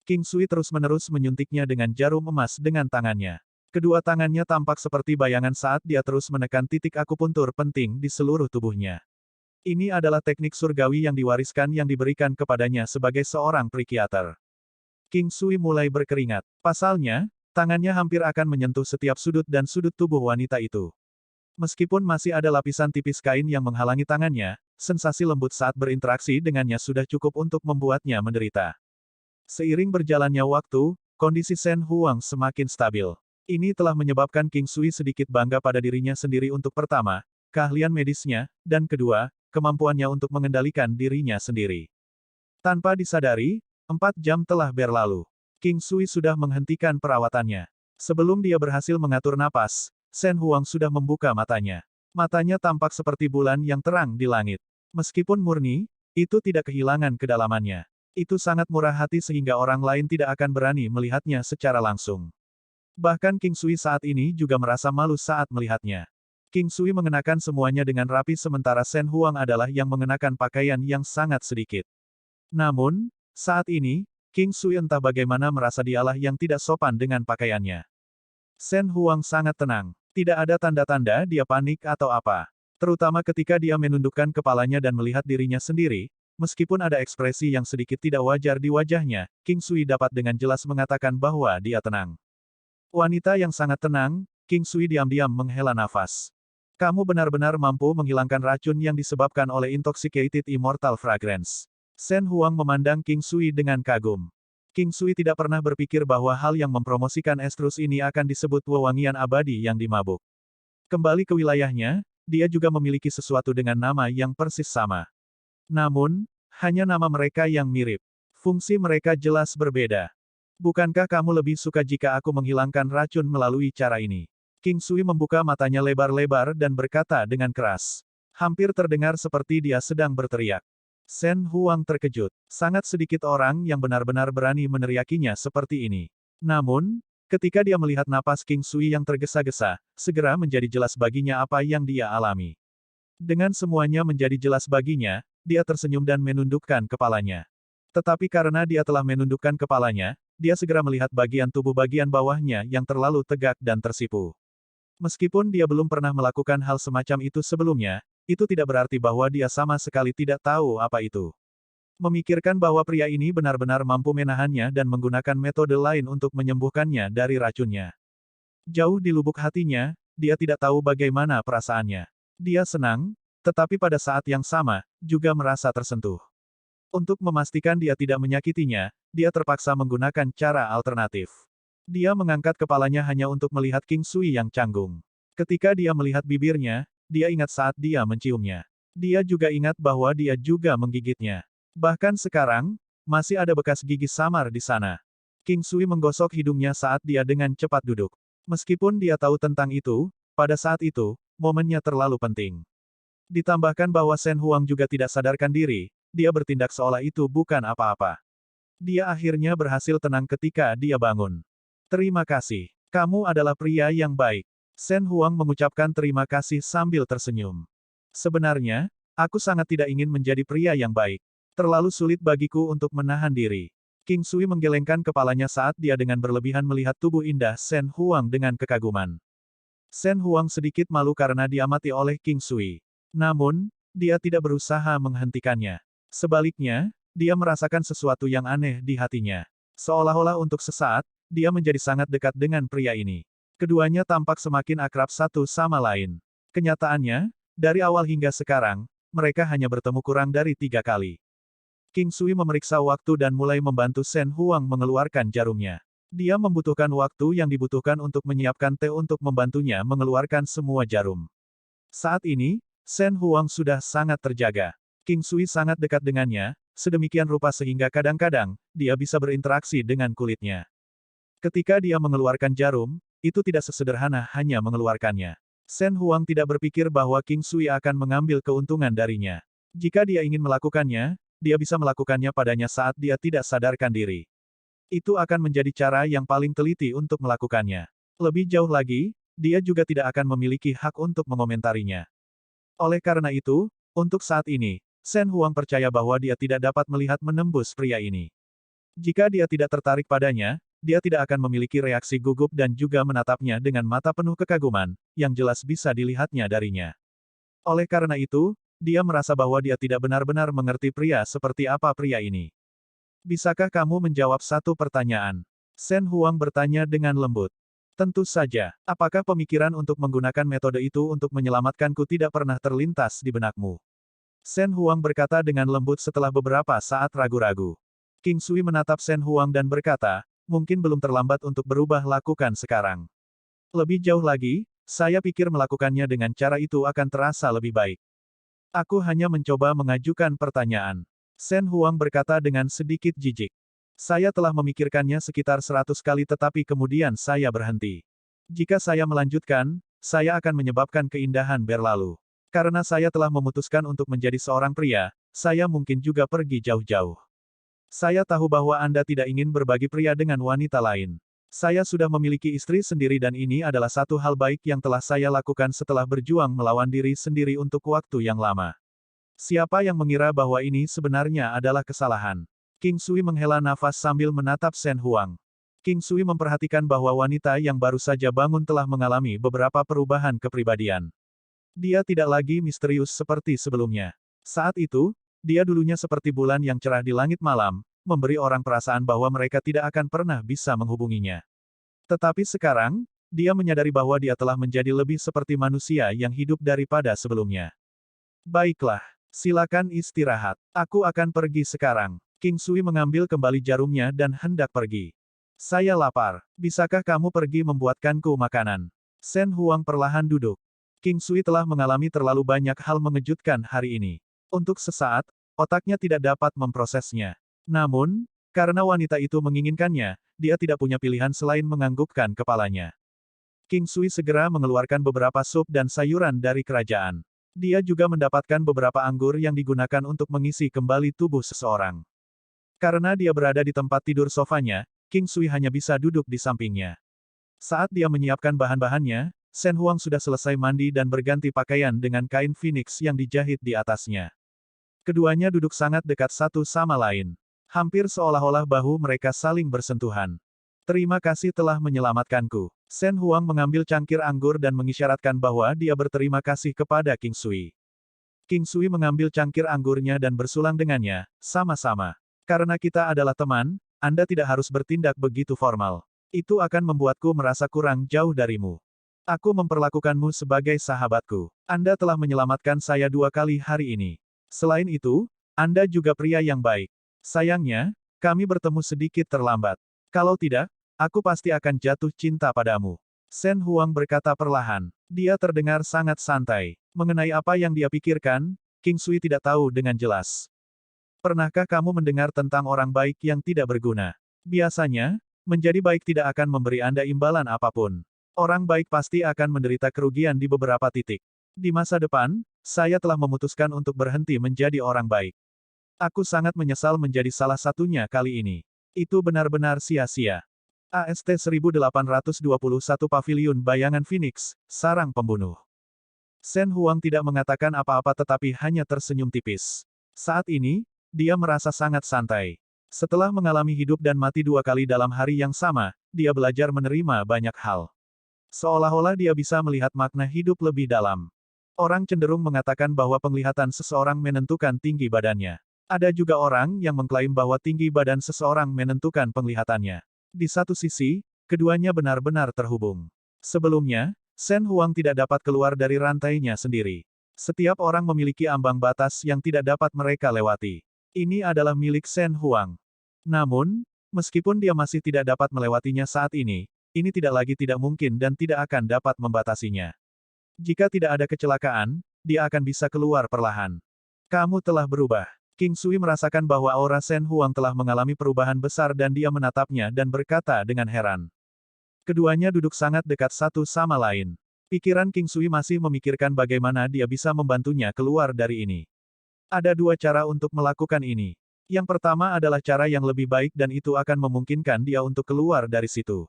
King Sui terus-menerus menyuntiknya dengan jarum emas dengan tangannya. Kedua tangannya tampak seperti bayangan saat dia terus menekan titik akupuntur penting di seluruh tubuhnya. Ini adalah teknik surgawi yang diwariskan yang diberikan kepadanya sebagai seorang psikiater. King Sui mulai berkeringat. Pasalnya, tangannya hampir akan menyentuh setiap sudut dan sudut tubuh wanita itu. Meskipun masih ada lapisan tipis kain yang menghalangi tangannya, sensasi lembut saat berinteraksi dengannya sudah cukup untuk membuatnya menderita. Seiring berjalannya waktu, kondisi Shen Huang semakin stabil. Ini telah menyebabkan King Sui sedikit bangga pada dirinya sendiri untuk pertama, keahlian medisnya, dan kedua, kemampuannya untuk mengendalikan dirinya sendiri. Tanpa disadari, 4 jam telah berlalu. King Sui sudah menghentikan perawatannya. Sebelum dia berhasil mengatur napas, Shen Huang sudah membuka matanya. Matanya tampak seperti bulan yang terang di langit. Meskipun murni, itu tidak kehilangan kedalamannya. Itu sangat murah hati sehingga orang lain tidak akan berani melihatnya secara langsung. Bahkan King Sui saat ini juga merasa malu saat melihatnya. King Sui mengenakan semuanya dengan rapi sementara Shen Huang adalah yang mengenakan pakaian yang sangat sedikit. Namun, saat ini, King Sui entah bagaimana merasa dialah yang tidak sopan dengan pakaiannya. Shen Huang sangat tenang. Tidak ada tanda-tanda dia panik atau apa. Terutama ketika dia menundukkan kepalanya dan melihat dirinya sendiri, meskipun ada ekspresi yang sedikit tidak wajar di wajahnya, King Sui dapat dengan jelas mengatakan bahwa dia tenang. Wanita yang sangat tenang, King Sui diam-diam menghela nafas. Kamu benar-benar mampu menghilangkan racun yang disebabkan oleh Intoxicated Immortal Fragrance. Shen Huang memandang King Sui dengan kagum. King Sui tidak pernah berpikir bahwa hal yang mempromosikan estrus ini akan disebut wewangian abadi yang dimabuk. Kembali ke wilayahnya, dia juga memiliki sesuatu dengan nama yang persis sama. Namun, hanya nama mereka yang mirip. Fungsi mereka jelas berbeda. Bukankah kamu lebih suka jika aku menghilangkan racun melalui cara ini? King Sui membuka matanya lebar-lebar dan berkata dengan keras. Hampir terdengar seperti dia sedang berteriak. Shen Huang terkejut. Sangat sedikit orang yang benar-benar berani meneriakinya seperti ini. Namun, ketika dia melihat napas King Sui yang tergesa-gesa, segera menjadi jelas baginya apa yang dia alami. Dengan semuanya menjadi jelas baginya, dia tersenyum dan menundukkan kepalanya. Tetapi karena dia telah menundukkan kepalanya, dia segera melihat bagian tubuh bagian bawahnya yang terlalu tegak dan tersipu. Meskipun dia belum pernah melakukan hal semacam itu sebelumnya, itu tidak berarti bahwa dia sama sekali tidak tahu apa itu. Memikirkan bahwa pria ini benar-benar mampu menahannya dan menggunakan metode lain untuk menyembuhkannya dari racunnya. Jauh di lubuk hatinya, dia tidak tahu bagaimana perasaannya. Dia senang, tetapi pada saat yang sama, juga merasa tersentuh. Untuk memastikan dia tidak menyakitinya, dia terpaksa menggunakan cara alternatif. Dia mengangkat kepalanya hanya untuk melihat King Sui yang canggung. Ketika dia melihat bibirnya, dia ingat saat dia menciumnya. Dia juga ingat bahwa dia juga menggigitnya. Bahkan sekarang, masih ada bekas gigi samar di sana. King Sui menggosok hidungnya saat dia dengan cepat duduk. Meskipun dia tahu tentang itu, pada saat itu, momennya terlalu penting. Ditambahkan bahwa Shen Huang juga tidak sadarkan diri, dia bertindak seolah itu bukan apa-apa. Dia akhirnya berhasil tenang ketika dia bangun. Terima kasih. Kamu adalah pria yang baik. Shen Huang mengucapkan terima kasih sambil tersenyum. Sebenarnya, aku sangat tidak ingin menjadi pria yang baik. Terlalu sulit bagiku untuk menahan diri. King Sui menggelengkan kepalanya saat dia dengan berlebihan melihat tubuh indah Shen Huang dengan kekaguman. Shen Huang sedikit malu karena diamati oleh King Sui. Namun, dia tidak berusaha menghentikannya. Sebaliknya, dia merasakan sesuatu yang aneh di hatinya. Seolah-olah untuk sesaat, dia menjadi sangat dekat dengan pria ini. Keduanya tampak semakin akrab satu sama lain. Kenyataannya, dari awal hingga sekarang, mereka hanya bertemu kurang dari 3 kali. King Sui memeriksa waktu dan mulai membantu Shen Huang mengeluarkan jarumnya. Dia membutuhkan waktu yang dibutuhkan untuk menyiapkan teh untuk membantunya mengeluarkan semua jarum. Saat ini, Shen Huang sudah sangat terjaga. King Sui sangat dekat dengannya, sedemikian rupa sehingga kadang-kadang, dia bisa berinteraksi dengan kulitnya. Ketika dia mengeluarkan jarum, itu tidak sesederhana hanya mengeluarkannya. Shen Huang tidak berpikir bahwa King Sui akan mengambil keuntungan darinya. Jika dia ingin melakukannya, dia bisa melakukannya padanya saat dia tidak sadarkan diri. Itu akan menjadi cara yang paling teliti untuk melakukannya. Lebih jauh lagi, dia juga tidak akan memiliki hak untuk mengomentarinya. Oleh karena itu, untuk saat ini, Shen Huang percaya bahwa dia tidak dapat melihat menembus pria ini. Jika dia tidak tertarik padanya, dia tidak akan memiliki reaksi gugup dan juga menatapnya dengan mata penuh kekaguman, yang jelas bisa dilihatnya darinya. Oleh karena itu, dia merasa bahwa dia tidak benar-benar mengerti pria seperti apa pria ini. Bisakah kamu menjawab satu pertanyaan? Shen Huang bertanya dengan lembut. Tentu saja, apakah pemikiran untuk menggunakan metode itu untuk menyelamatkanku tidak pernah terlintas di benakmu? Shen Huang berkata dengan lembut setelah beberapa saat ragu-ragu. King Sui menatap Shen Huang dan berkata, mungkin belum terlambat untuk berubah lakukan sekarang. Lebih jauh lagi, saya pikir melakukannya dengan cara itu akan terasa lebih baik. Aku hanya mencoba mengajukan pertanyaan. Shen Huang berkata dengan sedikit jijik. Saya telah memikirkannya sekitar 100 kali tetapi kemudian saya berhenti. Jika saya melanjutkan, saya akan menyebabkan keindahan berlalu. Karena saya telah memutuskan untuk menjadi seorang pria, saya mungkin juga pergi jauh-jauh. Saya tahu bahwa Anda tidak ingin berbagi pria dengan wanita lain. Saya sudah memiliki istri sendiri dan ini adalah satu hal baik yang telah saya lakukan setelah berjuang melawan diri sendiri untuk waktu yang lama. Siapa yang mengira bahwa ini sebenarnya adalah kesalahan? King Sui menghela nafas sambil menatap Shen Huang. King Sui memperhatikan bahwa wanita yang baru saja bangun telah mengalami beberapa perubahan kepribadian. Dia tidak lagi misterius seperti sebelumnya. Saat itu, dia dulunya seperti bulan yang cerah di langit malam, memberi orang perasaan bahwa mereka tidak akan pernah bisa menghubunginya. Tetapi sekarang, dia menyadari bahwa dia telah menjadi lebih seperti manusia yang hidup daripada sebelumnya. Baiklah. Silakan istirahat. Aku akan pergi sekarang. King Sui mengambil kembali jarumnya dan hendak pergi. Saya lapar. Bisakah kamu pergi membuatkanku makanan? Shen Huang perlahan duduk. King Sui telah mengalami terlalu banyak hal mengejutkan hari ini. Untuk sesaat, otaknya tidak dapat memprosesnya. Namun, karena wanita itu menginginkannya, dia tidak punya pilihan selain menganggukkan kepalanya. King Sui segera mengeluarkan beberapa sup dan sayuran dari kerajaan. Dia juga mendapatkan beberapa anggur yang digunakan untuk mengisi kembali tubuh seseorang. Karena dia berada di tempat tidur sofanya, King Sui hanya bisa duduk di sampingnya. Saat dia menyiapkan bahan-bahannya, Shen Huang sudah selesai mandi dan berganti pakaian dengan kain phoenix yang dijahit di atasnya. Keduanya duduk sangat dekat satu sama lain. Hampir seolah-olah bahu mereka saling bersentuhan. Terima kasih telah menyelamatkanku. Shen Huang mengambil cangkir anggur dan mengisyaratkan bahwa dia berterima kasih kepada King Sui. King Sui mengambil cangkir anggurnya dan bersulang dengannya, sama-sama. Karena kita adalah teman, Anda tidak harus bertindak begitu formal. Itu akan membuatku merasa kurang jauh darimu. Aku memperlakukanmu sebagai sahabatku. Anda telah menyelamatkan saya 2 kali hari ini. Selain itu, Anda juga pria yang baik. Sayangnya, kami bertemu sedikit terlambat. Kalau tidak, aku pasti akan jatuh cinta padamu. Shen Huang berkata perlahan. Dia terdengar sangat santai. Mengenai apa yang dia pikirkan, King Sui tidak tahu dengan jelas. Pernahkah kamu mendengar tentang orang baik yang tidak berguna? Biasanya, menjadi baik tidak akan memberi Anda imbalan apapun. Orang baik pasti akan menderita kerugian di beberapa titik. Di masa depan, saya telah memutuskan untuk berhenti menjadi orang baik. Aku sangat menyesal menjadi salah satunya kali ini. Itu benar-benar sia-sia. AST 1821 Paviliun Bayangan Phoenix, Sarang Pembunuh. Shen Huang tidak mengatakan apa-apa tetapi hanya tersenyum tipis. Saat ini, dia merasa sangat santai. Setelah mengalami hidup dan mati 2 kali dalam hari yang sama, dia belajar menerima banyak hal. Seolah-olah dia bisa melihat makna hidup lebih dalam. Orang cenderung mengatakan bahwa penglihatan seseorang menentukan tinggi badannya. Ada juga orang yang mengklaim bahwa tinggi badan seseorang menentukan penglihatannya. Di satu sisi, keduanya benar-benar terhubung. Sebelumnya, Shen Huang tidak dapat keluar dari rantainya sendiri. Setiap orang memiliki ambang batas yang tidak dapat mereka lewati. Ini adalah milik Shen Huang. Namun, meskipun dia masih tidak dapat melewatinya saat ini tidak lagi tidak mungkin dan tidak akan dapat membatasinya. Jika tidak ada kecelakaan, dia akan bisa keluar perlahan. Kamu telah berubah. King Sui merasakan bahwa aura Shen Huang telah mengalami perubahan besar dan dia menatapnya dan berkata dengan heran. Keduanya duduk sangat dekat satu sama lain. Pikiran King Sui masih memikirkan bagaimana dia bisa membantunya keluar dari ini. Ada dua cara untuk melakukan ini. Yang pertama adalah cara yang lebih baik dan itu akan memungkinkan dia untuk keluar dari situ.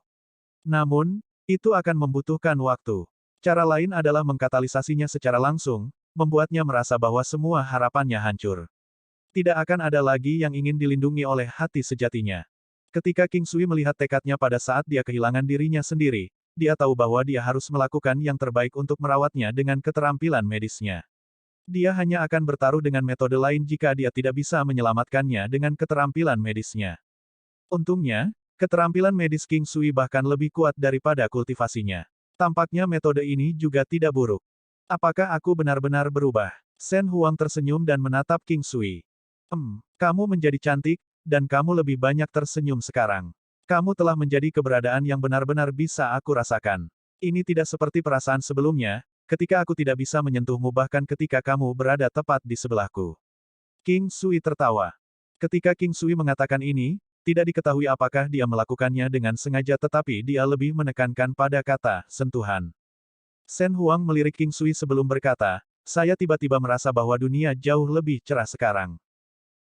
Namun, itu akan membutuhkan waktu. Cara lain adalah mengkatalisasinya secara langsung, membuatnya merasa bahwa semua harapannya hancur. Tidak akan ada lagi yang ingin dilindungi oleh hati sejatinya. Ketika King Sui melihat tekadnya pada saat dia kehilangan dirinya sendiri, dia tahu bahwa dia harus melakukan yang terbaik untuk merawatnya dengan keterampilan medisnya. Dia hanya akan bertaruh dengan metode lain jika dia tidak bisa menyelamatkannya dengan keterampilan medisnya. Untungnya, keterampilan medis King Sui bahkan lebih kuat daripada kultivasinya. Tampaknya metode ini juga tidak buruk. Apakah aku benar-benar berubah? Shen Huang tersenyum dan menatap King Sui. Kamu menjadi cantik, dan kamu lebih banyak tersenyum sekarang. Kamu telah menjadi keberadaan yang benar-benar bisa aku rasakan. Ini tidak seperti perasaan sebelumnya, ketika aku tidak bisa menyentuhmu bahkan ketika kamu berada tepat di sebelahku. King Sui tertawa. Ketika King Sui mengatakan ini, tidak diketahui apakah dia melakukannya dengan sengaja tetapi dia lebih menekankan pada kata, sentuhan. Shen Huang melirik King Sui sebelum berkata, saya tiba-tiba merasa bahwa dunia jauh lebih cerah sekarang.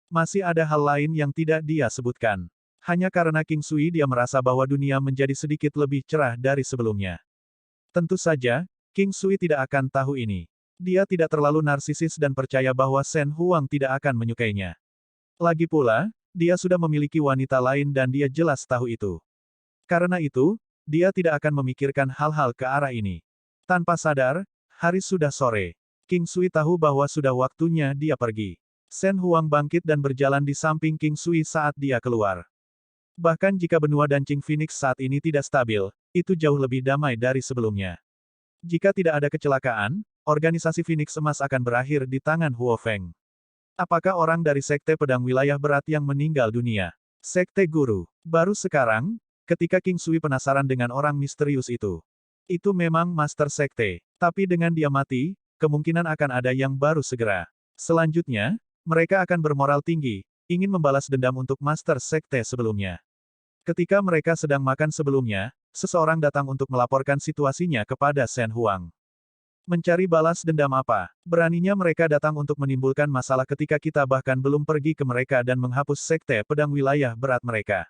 Masih ada hal lain yang tidak dia sebutkan. Hanya karena King Sui dia merasa bahwa dunia menjadi sedikit lebih cerah dari sebelumnya. Tentu saja, King Sui tidak akan tahu ini. Dia tidak terlalu narsisis dan percaya bahwa Shen Huang tidak akan menyukainya. Lagi pula, dia sudah memiliki wanita lain dan dia jelas tahu itu. Karena itu, dia tidak akan memikirkan hal-hal ke arah ini. Tanpa sadar, hari sudah sore. King Sui tahu bahwa sudah waktunya dia pergi. Shen Huang bangkit dan berjalan di samping King Sui saat dia keluar. Bahkan jika benua Dancing Phoenix saat ini tidak stabil, itu jauh lebih damai dari sebelumnya. Jika tidak ada kecelakaan, organisasi Phoenix Emas akan berakhir di tangan Huo Feng. Apakah orang dari Sekte Pedang Wilayah Berat yang meninggal dunia? Sekte Guru. Baru sekarang, ketika King Sui penasaran dengan orang misterius itu. Itu memang Master Sekte. Tapi dengan dia mati, kemungkinan akan ada yang baru segera. Selanjutnya, mereka akan bermoral tinggi, ingin membalas dendam untuk Master Sekte sebelumnya. Ketika mereka sedang makan sebelumnya, seseorang datang untuk melaporkan situasinya kepada Shen Huang. Mencari balas dendam apa? Beraninya mereka datang untuk menimbulkan masalah ketika kita bahkan belum pergi ke mereka dan menghapus Sekte Pedang Wilayah Berat mereka.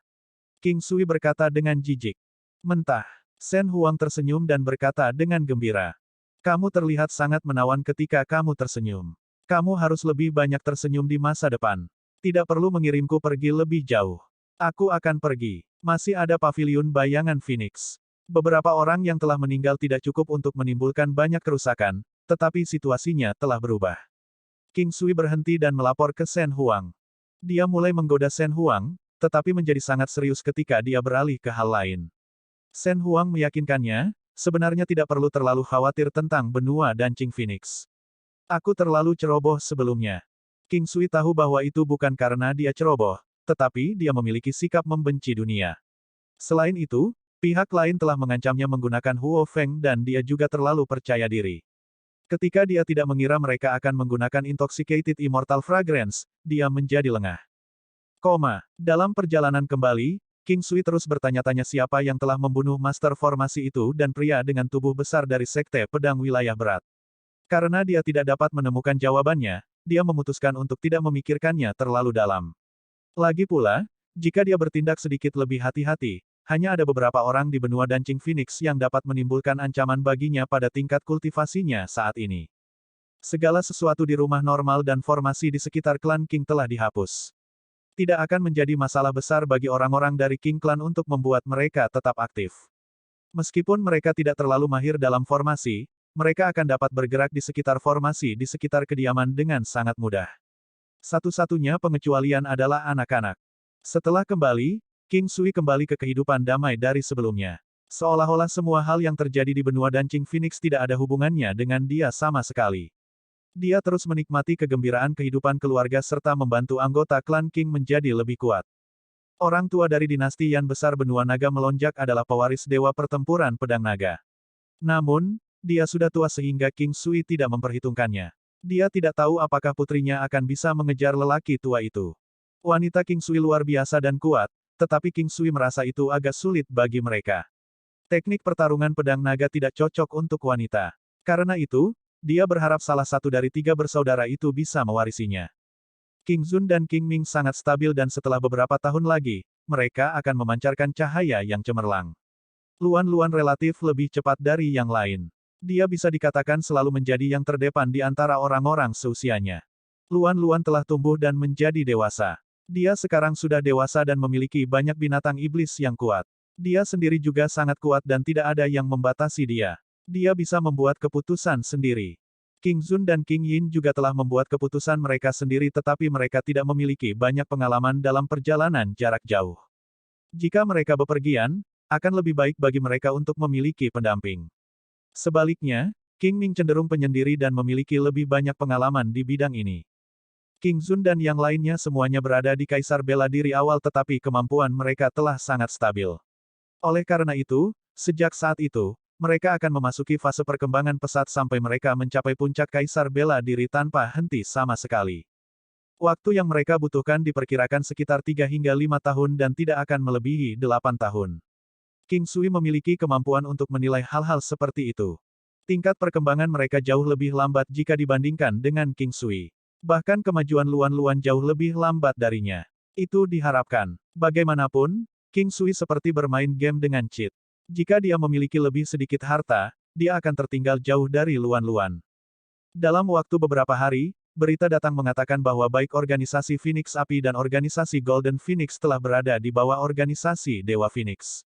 King Sui berkata dengan jijik. Mentah. Shen Huang tersenyum dan berkata dengan gembira. Kamu terlihat sangat menawan ketika kamu tersenyum. Kamu harus lebih banyak tersenyum di masa depan. Tidak perlu mengirimku pergi lebih jauh. Aku akan pergi. Masih ada paviliun bayangan Phoenix. Beberapa orang yang telah meninggal tidak cukup untuk menimbulkan banyak kerusakan, tetapi situasinya telah berubah. King Sui berhenti dan melapor ke Shen Huang. Dia mulai menggoda Shen Huang, tetapi menjadi sangat serius ketika dia beralih ke hal lain. Shen Huang meyakinkannya, sebenarnya tidak perlu terlalu khawatir tentang benua Dancing Phoenix. Aku terlalu ceroboh sebelumnya. King Sui tahu bahwa itu bukan karena dia ceroboh, tetapi dia memiliki sikap membenci dunia. Selain itu, pihak lain telah mengancamnya menggunakan Huo Feng dan dia juga terlalu percaya diri. Ketika dia tidak mengira mereka akan menggunakan Intoxicated Immortal Fragrance, dia menjadi lengah. Dalam perjalanan kembali, King Sui terus bertanya-tanya siapa yang telah membunuh Master Formasi itu dan pria dengan tubuh besar dari Sekte Pedang Wilayah Berat. Karena dia tidak dapat menemukan jawabannya, dia memutuskan untuk tidak memikirkannya terlalu dalam. Lagi pula, jika dia bertindak sedikit lebih hati-hati, hanya ada beberapa orang di benua Dancing Phoenix yang dapat menimbulkan ancaman baginya pada tingkat kultivasinya saat ini. Segala sesuatu di rumah normal dan formasi di sekitar klan King telah dihapus. Tidak akan menjadi masalah besar bagi orang-orang dari King Clan untuk membuat mereka tetap aktif. Meskipun mereka tidak terlalu mahir dalam formasi, mereka akan dapat bergerak di sekitar formasi di sekitar kediaman dengan sangat mudah. Satu-satunya pengecualian adalah anak-anak. Setelah kembali, King Sui kembali ke kehidupan damai dari sebelumnya. Seolah-olah semua hal yang terjadi di benua Dancing Phoenix tidak ada hubungannya dengan dia sama sekali. Dia terus menikmati kegembiraan kehidupan keluarga serta membantu anggota klan King menjadi lebih kuat. Orang tua dari dinasti Yan besar benua naga melonjak adalah pewaris dewa pertempuran pedang naga. Namun, dia sudah tua sehingga King Sui tidak memperhitungkannya. Dia tidak tahu apakah putrinya akan bisa mengejar lelaki tua itu. Wanita King Sui luar biasa dan kuat, tetapi King Sui merasa itu agak sulit bagi mereka. Teknik pertarungan pedang naga tidak cocok untuk wanita. Karena itu, dia berharap salah satu dari tiga bersaudara itu bisa mewarisinya. King Zun dan King Ming sangat stabil dan setelah beberapa tahun lagi, mereka akan memancarkan cahaya yang cemerlang. Luan relatif lebih cepat dari yang lain. Dia bisa dikatakan selalu menjadi yang terdepan di antara orang-orang seusianya. Luan telah tumbuh dan menjadi dewasa. Dia sekarang sudah dewasa dan memiliki banyak binatang iblis yang kuat. Dia sendiri juga sangat kuat dan tidak ada yang membatasi dia. Dia bisa membuat keputusan sendiri. King Zun dan King Yin juga telah membuat keputusan mereka sendiri tetapi mereka tidak memiliki banyak pengalaman dalam perjalanan jarak jauh. Jika mereka bepergian, akan lebih baik bagi mereka untuk memiliki pendamping. Sebaliknya, King Ming cenderung penyendiri dan memiliki lebih banyak pengalaman di bidang ini. King Zun dan yang lainnya semuanya berada di Kaisar Bela Diri awal tetapi kemampuan mereka telah sangat stabil. Oleh karena itu, sejak saat itu, mereka akan memasuki fase perkembangan pesat sampai mereka mencapai puncak Kaisar Bela Diri tanpa henti sama sekali. Waktu yang mereka butuhkan diperkirakan sekitar 3 hingga 5 tahun dan tidak akan melebihi 8 tahun. King Sui memiliki kemampuan untuk menilai hal-hal seperti itu. Tingkat perkembangan mereka jauh lebih lambat jika dibandingkan dengan King Sui. Bahkan kemajuan Luan jauh lebih lambat darinya. Itu diharapkan. Bagaimanapun, King Sui seperti bermain game dengan cheat. Jika dia memiliki lebih sedikit harta, dia akan tertinggal jauh dari Luan. Dalam waktu beberapa hari, berita datang mengatakan bahwa baik organisasi Phoenix Api dan organisasi Golden Phoenix telah berada di bawah organisasi Dewa Phoenix.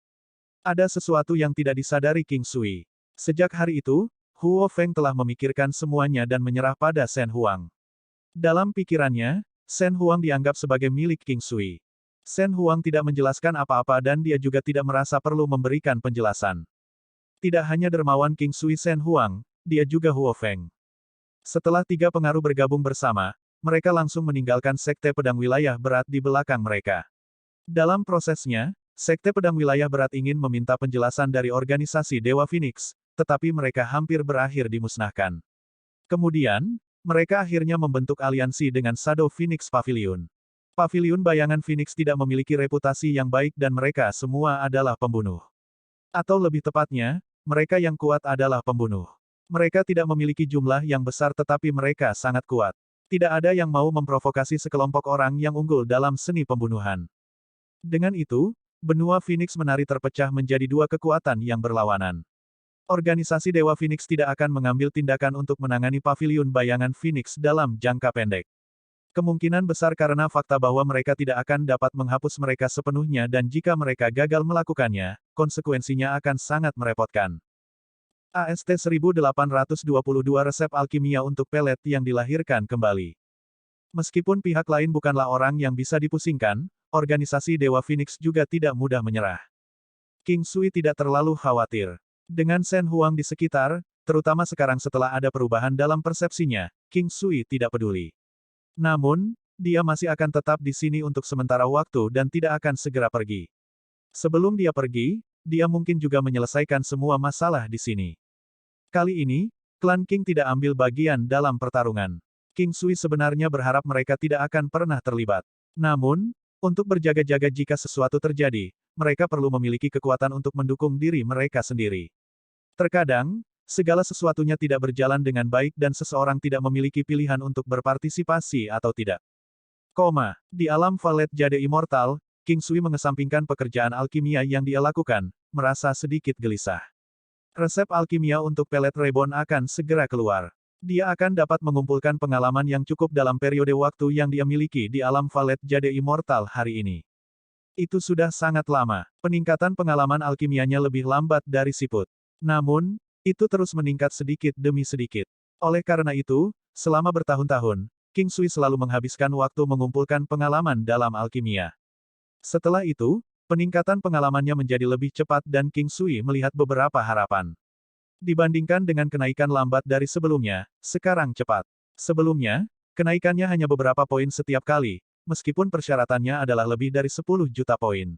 Ada sesuatu yang tidak disadari King Sui. Sejak hari itu, Huo Feng telah memikirkan semuanya dan menyerah pada Shen Huang. Dalam pikirannya, Shen Huang dianggap sebagai milik King Sui. Shen Huang tidak menjelaskan apa-apa dan dia juga tidak merasa perlu memberikan penjelasan. Tidak hanya dermawan King Sui Shen Huang, dia juga Huo Feng. Setelah 3 pengaruh bergabung bersama, mereka langsung meninggalkan Sekte Pedang Wilayah Berat di belakang mereka. Dalam prosesnya, Sekte Pedang Wilayah Berat ingin meminta penjelasan dari organisasi Dewa Phoenix, tetapi mereka hampir berakhir dimusnahkan. Kemudian, mereka akhirnya membentuk aliansi dengan Shadow Phoenix Pavilion. Pavilion Bayangan Phoenix tidak memiliki reputasi yang baik dan mereka semua adalah pembunuh. Atau lebih tepatnya, mereka yang kuat adalah pembunuh. Mereka tidak memiliki jumlah yang besar tetapi mereka sangat kuat. Tidak ada yang mau memprovokasi sekelompok orang yang unggul dalam seni pembunuhan. Dengan itu, benua Phoenix menari terpecah menjadi 2 kekuatan yang berlawanan. Organisasi Dewa Phoenix tidak akan mengambil tindakan untuk menangani Pavilion Bayangan Phoenix dalam jangka pendek. Kemungkinan besar karena fakta bahwa mereka tidak akan dapat menghapus mereka sepenuhnya dan jika mereka gagal melakukannya, konsekuensinya akan sangat merepotkan. AST 1822 resep alkimia untuk pelet yang dilahirkan kembali. Meskipun pihak lain bukanlah orang yang bisa dipusingkan, organisasi Dewa Phoenix juga tidak mudah menyerah. King Sui tidak terlalu khawatir. Dengan Shen Huang di sekitar, terutama sekarang setelah ada perubahan dalam persepsinya, King Sui tidak peduli. Namun, dia masih akan tetap di sini untuk sementara waktu dan tidak akan segera pergi. Sebelum dia pergi, dia mungkin juga menyelesaikan semua masalah di sini. Kali ini, klan King tidak ambil bagian dalam pertarungan. King Sui sebenarnya berharap mereka tidak akan pernah terlibat. Namun, untuk berjaga-jaga jika sesuatu terjadi, mereka perlu memiliki kekuatan untuk mendukung diri mereka sendiri. Terkadang, segala sesuatunya tidak berjalan dengan baik dan seseorang tidak memiliki pilihan untuk berpartisipasi atau tidak. Di alam Valet Jade Immortal, King Sui mengesampingkan pekerjaan alkimia yang dia lakukan, merasa sedikit gelisah. Resep alkimia untuk pelet reborn akan segera keluar. Dia akan dapat mengumpulkan pengalaman yang cukup dalam periode waktu yang dia miliki di alam Valet Jade Immortal hari ini. Itu sudah sangat lama. Peningkatan pengalaman alkimianya lebih lambat dari siput. Namun, itu terus meningkat sedikit demi sedikit. Oleh karena itu, selama bertahun-tahun, King Sui selalu menghabiskan waktu mengumpulkan pengalaman dalam alkimia. Setelah itu, peningkatan pengalamannya menjadi lebih cepat dan King Sui melihat beberapa harapan. Dibandingkan dengan kenaikan lambat dari sebelumnya, sekarang cepat. Sebelumnya, kenaikannya hanya beberapa poin setiap kali, meskipun persyaratannya adalah lebih dari 10 juta poin.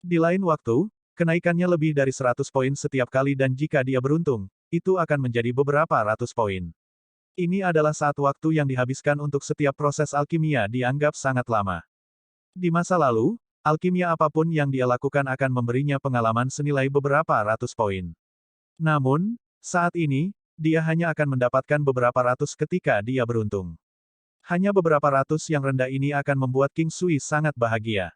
Di lain waktu, kenaikannya lebih dari 100 poin setiap kali dan jika dia beruntung, itu akan menjadi beberapa ratus poin. Ini adalah saat waktu yang dihabiskan untuk setiap proses alkimia dianggap sangat lama. Di masa lalu, alkimia apapun yang dia lakukan akan memberinya pengalaman senilai beberapa ratus poin. Namun, saat ini, dia hanya akan mendapatkan beberapa ratus ketika dia beruntung. Hanya beberapa ratus yang rendah ini akan membuat King Sui sangat bahagia.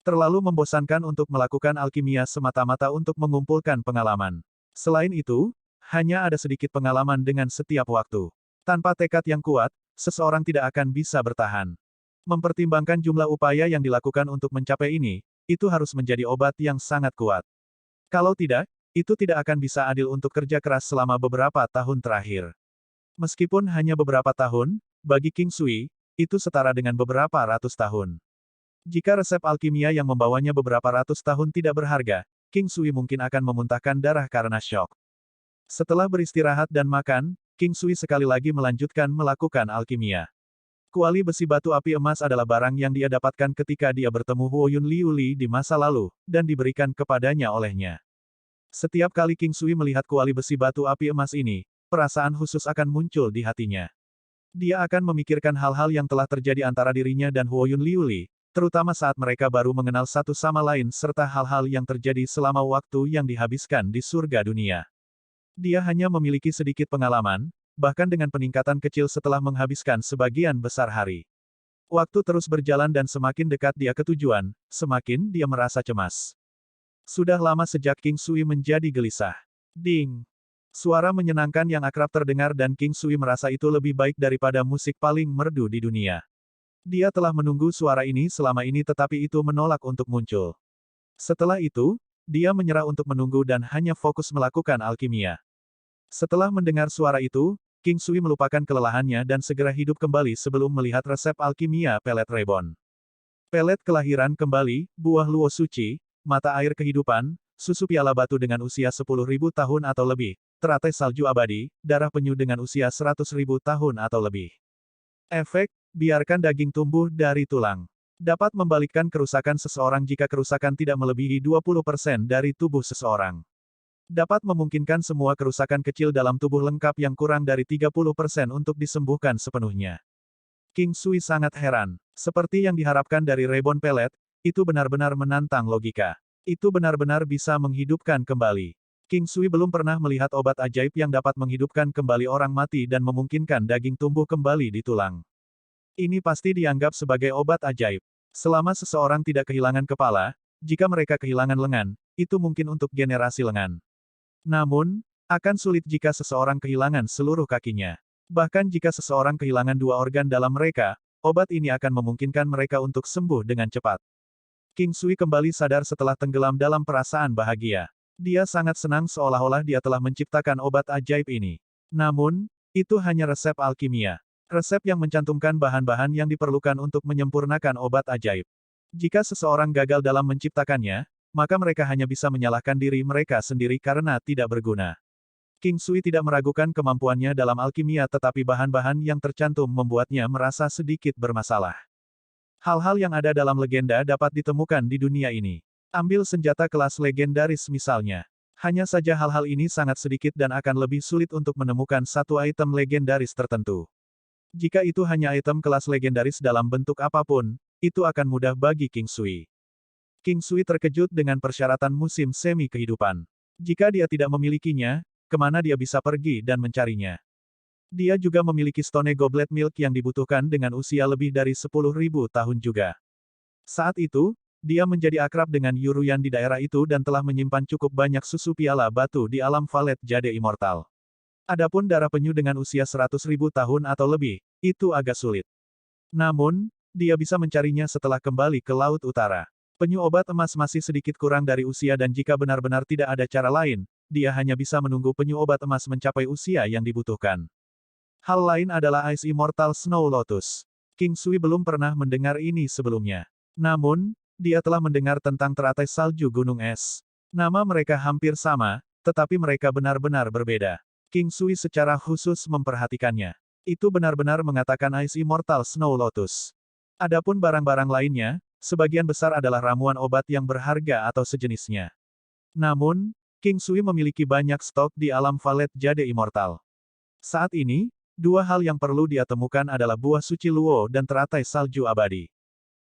Terlalu membosankan untuk melakukan alkimia semata-mata untuk mengumpulkan pengalaman. Selain itu, hanya ada sedikit pengalaman dengan setiap waktu. Tanpa tekad yang kuat, seseorang tidak akan bisa bertahan. Mempertimbangkan jumlah upaya yang dilakukan untuk mencapai ini, itu harus menjadi obat yang sangat kuat. Kalau tidak, itu tidak akan bisa adil untuk kerja keras selama beberapa tahun terakhir. Meskipun hanya beberapa tahun, bagi King Sui, itu setara dengan beberapa ratus tahun. Jika resep alkimia yang membawanya beberapa ratus tahun tidak berharga, King Sui mungkin akan memuntahkan darah karena syok. Setelah beristirahat dan makan, King Sui sekali lagi melanjutkan melakukan alkimia. Kuali besi batu api emas adalah barang yang dia dapatkan ketika dia bertemu Huo Yun Liu Li di masa lalu, dan diberikan kepadanya olehnya. Setiap kali King Sui melihat kuali besi batu api emas ini, perasaan khusus akan muncul di hatinya. Dia akan memikirkan hal-hal yang telah terjadi antara dirinya dan Huo Yun Liu Li, terutama saat mereka baru mengenal satu sama lain serta hal-hal yang terjadi selama waktu yang dihabiskan di surga dunia. Dia hanya memiliki sedikit pengalaman, bahkan dengan peningkatan kecil setelah menghabiskan sebagian besar hari. Waktu terus berjalan dan semakin dekat dia ke tujuan, semakin dia merasa cemas. Sudah lama sejak King Sui menjadi gelisah. Ding! Suara menyenangkan yang akrab terdengar dan King Sui merasa itu lebih baik daripada musik paling merdu di dunia. Dia telah menunggu suara ini selama ini tetapi itu menolak untuk muncul. Setelah itu, dia menyerah untuk menunggu dan hanya fokus melakukan alkimia. Setelah mendengar suara itu, King Sui melupakan kelelahannya dan segera hidup kembali sebelum melihat resep alkimia pelet Reborn. Pelet kelahiran kembali, buah luo suci, mata air kehidupan, susu piala batu dengan usia 10.000 tahun atau lebih, teratai salju abadi, darah penyu dengan usia 100.000 tahun atau lebih. Efek, biarkan daging tumbuh dari tulang. Dapat membalikkan kerusakan seseorang jika kerusakan tidak melebihi 20% dari tubuh seseorang. Dapat memungkinkan semua kerusakan kecil dalam tubuh lengkap yang kurang dari 30% untuk disembuhkan sepenuhnya. King Sui sangat heran. Seperti yang diharapkan dari Reborn Pelet, itu benar-benar menantang logika. Itu benar-benar bisa menghidupkan kembali. King Sui belum pernah melihat obat ajaib yang dapat menghidupkan kembali orang mati dan memungkinkan daging tumbuh kembali di tulang. Ini pasti dianggap sebagai obat ajaib. Selama seseorang tidak kehilangan kepala, jika mereka kehilangan lengan, itu mungkin untuk generasi lengan. Namun, akan sulit jika seseorang kehilangan seluruh kakinya. Bahkan jika seseorang kehilangan dua organ dalam mereka, obat ini akan memungkinkan mereka untuk sembuh dengan cepat. King Sui kembali sadar setelah tenggelam dalam perasaan bahagia. Dia sangat senang seolah-olah dia telah menciptakan obat ajaib ini. Namun, itu hanya resep alkimia. Resep yang mencantumkan bahan-bahan yang diperlukan untuk menyempurnakan obat ajaib. Jika seseorang gagal dalam menciptakannya, maka mereka hanya bisa menyalahkan diri mereka sendiri karena tidak berguna. King Sui tidak meragukan kemampuannya dalam alkimia tetapi bahan-bahan yang tercantum membuatnya merasa sedikit bermasalah. Hal-hal yang ada dalam legenda dapat ditemukan di dunia ini. Ambil senjata kelas legendaris misalnya. Hanya saja hal-hal ini sangat sedikit dan akan lebih sulit untuk menemukan satu item legendaris tertentu. Jika itu hanya item kelas legendaris dalam bentuk apapun, itu akan mudah bagi King Sui. King Sui terkejut dengan persyaratan musim semi kehidupan. Jika dia tidak memilikinya, kemana dia bisa pergi dan mencarinya? Dia juga memiliki Stone Goblet Milk yang dibutuhkan dengan usia lebih dari 10.000 tahun juga. Saat itu, dia menjadi akrab dengan Yuruyan di daerah itu dan telah menyimpan cukup banyak susu piala batu di alam Valet Jade Immortal. Adapun darah penyu dengan usia 100.000 tahun atau lebih, itu agak sulit. Namun, dia bisa mencarinya setelah kembali ke Laut Utara. Penyu obat emas masih sedikit kurang dari usia dan jika benar-benar tidak ada cara lain, dia hanya bisa menunggu penyu obat emas mencapai usia yang dibutuhkan. Hal lain adalah Ice Immortal Snow Lotus. King Sui belum pernah mendengar ini sebelumnya. Namun, dia telah mendengar tentang teratai salju gunung es. Nama mereka hampir sama, tetapi mereka benar-benar berbeda. King Sui secara khusus memperhatikannya. Itu benar-benar mengatakan Ice Immortal Snow Lotus. Adapun barang-barang lainnya, sebagian besar adalah ramuan obat yang berharga atau sejenisnya. Namun, King Sui memiliki banyak stok di alam Valet Jade Immortal. Saat ini, dua hal yang perlu dia temukan adalah buah suci luo dan teratai salju abadi.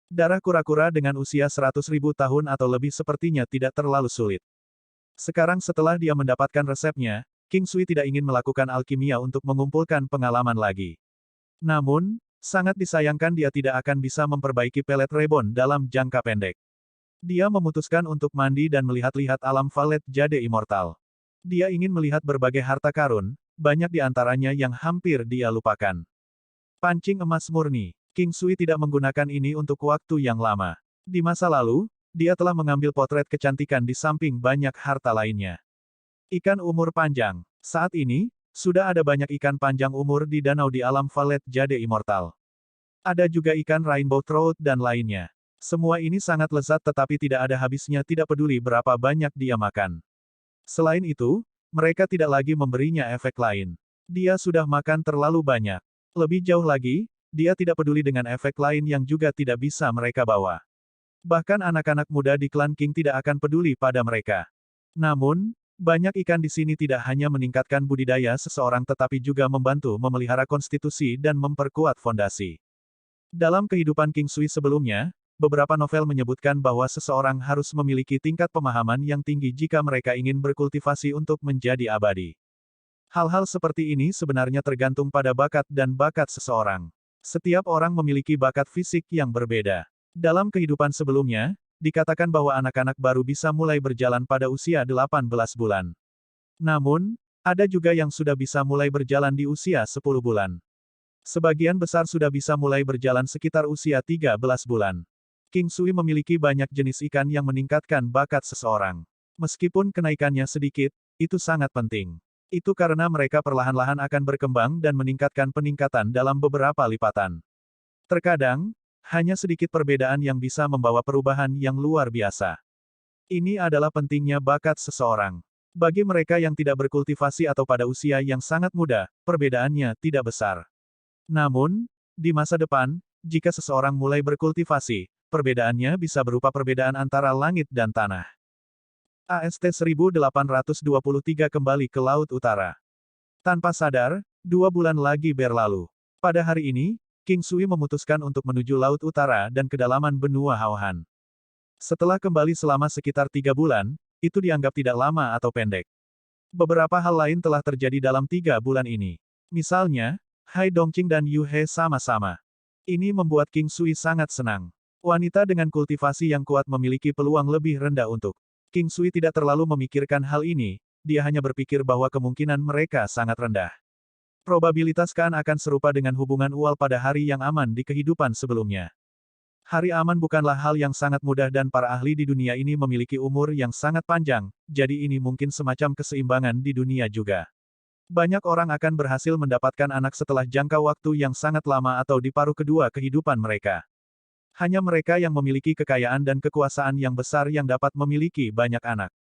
Darah kura-kura dengan usia 100.000 tahun atau lebih sepertinya tidak terlalu sulit. Sekarang setelah dia mendapatkan resepnya, King Sui tidak ingin melakukan alkimia untuk mengumpulkan pengalaman lagi. Namun, Sangat disayangkan dia tidak akan bisa memperbaiki pelet reborn dalam jangka pendek. Dia memutuskan untuk mandi dan melihat-lihat alam valet jade immortal. Dia ingin melihat berbagai harta karun, banyak di antaranya yang hampir dia lupakan. Pancing emas murni. King Sui tidak menggunakan ini untuk waktu yang lama. Di masa lalu, dia telah mengambil potret kecantikan di samping banyak harta lainnya. Ikan umur panjang. Saat ini, sudah ada banyak ikan panjang umur di danau di alam valet jade immortal. Ada juga ikan rainbow trout dan lainnya. Semua ini sangat lezat tetapi tidak ada habisnya, tidak peduli berapa banyak dia makan. Selain itu, mereka tidak lagi memberinya efek lain. Dia sudah makan terlalu banyak. Lebih jauh lagi, dia tidak peduli dengan efek lain yang juga tidak bisa mereka bawa. Bahkan anak-anak muda di klan King tidak akan peduli pada mereka. Namun, banyak ikan di sini tidak hanya meningkatkan budidaya seseorang tetapi juga membantu memelihara konstitusi dan memperkuat fondasi. Dalam kehidupan King Sui sebelumnya, beberapa novel menyebutkan bahwa seseorang harus memiliki tingkat pemahaman yang tinggi jika mereka ingin berkultivasi untuk menjadi abadi. Hal-hal seperti ini sebenarnya tergantung pada bakat dan bakat seseorang. Setiap orang memiliki bakat fisik yang berbeda. Dalam kehidupan sebelumnya, dikatakan bahwa anak-anak baru bisa mulai berjalan pada usia 18 bulan. Namun, ada juga yang sudah bisa mulai berjalan di usia 10 bulan. Sebagian besar sudah bisa mulai berjalan sekitar usia 13 bulan. King Sui memiliki banyak jenis ikan yang meningkatkan bakat seseorang. Meskipun kenaikannya sedikit, itu sangat penting. Itu karena mereka perlahan-lahan akan berkembang dan meningkatkan peningkatan dalam beberapa lipatan. Terkadang, hanya sedikit perbedaan yang bisa membawa perubahan yang luar biasa. Ini adalah pentingnya bakat seseorang. Bagi mereka yang tidak berkultivasi atau pada usia yang sangat muda, perbedaannya tidak besar. Namun, di masa depan, jika seseorang mulai berkultivasi, perbedaannya bisa berupa perbedaan antara langit dan tanah. AST 1823 kembali ke Laut Utara. Tanpa sadar, 2 bulan lagi berlalu. Pada hari ini, King Sui memutuskan untuk menuju Laut Utara dan kedalaman benua Haohan. Setelah kembali selama sekitar 3 bulan, itu dianggap tidak lama atau pendek. Beberapa hal lain telah terjadi dalam 3 bulan ini. Misalnya, Hai Dongqing dan Yu He sama-sama. Ini membuat King Sui sangat senang. Wanita dengan kultivasi yang kuat memiliki peluang lebih rendah untuk. King Sui tidak terlalu memikirkan hal ini, dia hanya berpikir bahwa kemungkinan mereka sangat rendah. Probabilitas akan serupa dengan hubungan ual pada hari yang aman di kehidupan sebelumnya. Hari aman bukanlah hal yang sangat mudah dan para ahli di dunia ini memiliki umur yang sangat panjang, jadi ini mungkin semacam keseimbangan di dunia juga. Banyak orang akan berhasil mendapatkan anak setelah jangka waktu yang sangat lama atau di paruh kedua kehidupan mereka. Hanya mereka yang memiliki kekayaan dan kekuasaan yang besar yang dapat memiliki banyak anak.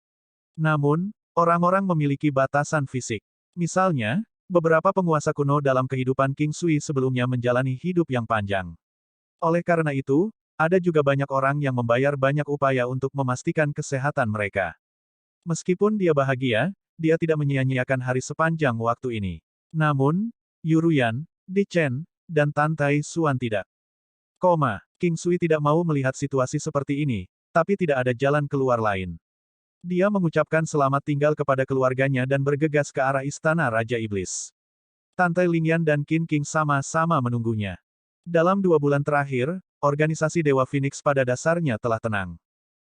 Namun, orang-orang memiliki batasan fisik. Misalnya, beberapa penguasa kuno dalam kehidupan King Sui sebelumnya menjalani hidup yang panjang. Oleh karena itu, ada juga banyak orang yang membayar banyak upaya untuk memastikan kesehatan mereka. Meskipun dia bahagia, dia tidak menyia-nyiakan hari sepanjang waktu ini. Namun, Yuruyan, Di Chen, dan Tantai Suan tidak. King Sui tidak mau melihat situasi seperti ini, tapi tidak ada jalan keluar lain. Dia mengucapkan selamat tinggal kepada keluarganya dan bergegas ke arah istana Raja Iblis. Tantai Lingyan dan Qin King sama-sama menunggunya. Dalam 2 bulan terakhir, organisasi Dewa Phoenix pada dasarnya telah tenang.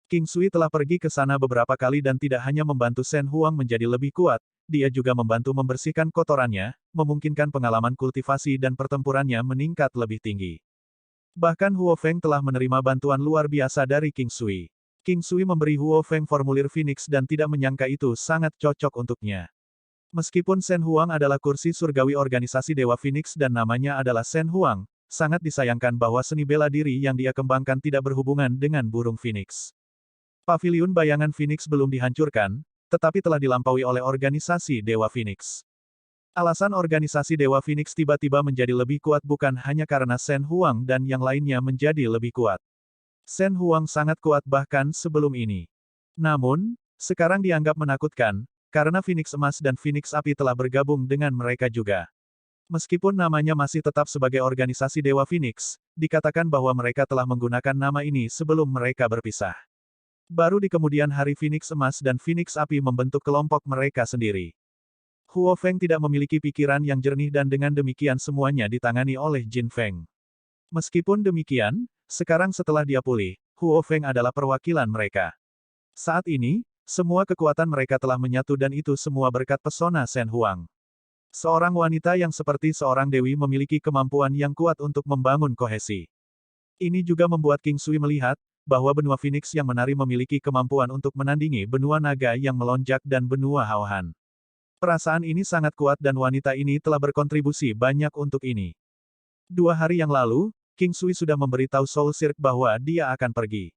King Sui telah pergi ke sana beberapa kali dan tidak hanya membantu Shen Huang menjadi lebih kuat, dia juga membantu membersihkan kotorannya, memungkinkan pengalaman kultivasi dan pertempurannya meningkat lebih tinggi. Bahkan Huo Feng telah menerima bantuan luar biasa dari King Sui. King Sui memberi Huo Feng formulir Phoenix dan tidak menyangka itu sangat cocok untuknya. Meskipun Shen Huang adalah kursi surgawi organisasi Dewa Phoenix dan namanya adalah Shen Huang, sangat disayangkan bahwa seni bela diri yang dia kembangkan tidak berhubungan dengan burung Phoenix. Paviliun bayangan Phoenix belum dihancurkan, tetapi telah dilampaui oleh organisasi Dewa Phoenix. Alasan organisasi Dewa Phoenix tiba-tiba menjadi lebih kuat bukan hanya karena Shen Huang dan yang lainnya menjadi lebih kuat. Shen Huang sangat kuat bahkan sebelum ini. Namun, sekarang dianggap menakutkan, karena Phoenix Emas dan Phoenix Api telah bergabung dengan mereka juga. Meskipun namanya masih tetap sebagai organisasi Dewa Phoenix, dikatakan bahwa mereka telah menggunakan nama ini sebelum mereka berpisah. Baru di kemudian hari Phoenix Emas dan Phoenix Api membentuk kelompok mereka sendiri. Huo Feng tidak memiliki pikiran yang jernih dan dengan demikian semuanya ditangani oleh Jin Feng. Meskipun demikian, sekarang setelah dia pulih, Huo Feng adalah perwakilan mereka. Saat ini, semua kekuatan mereka telah menyatu dan itu semua berkat pesona Shen Huang. Seorang wanita yang seperti seorang dewi memiliki kemampuan yang kuat untuk membangun kohesi. Ini juga membuat King Sui melihat, bahwa benua Phoenix yang menari memiliki kemampuan untuk menandingi benua naga yang melonjak dan benua Haohan. Perasaan ini sangat kuat dan wanita ini telah berkontribusi banyak untuk ini. 2 hari yang lalu, King Sui sudah memberitahu Soul Cirque bahwa dia akan pergi.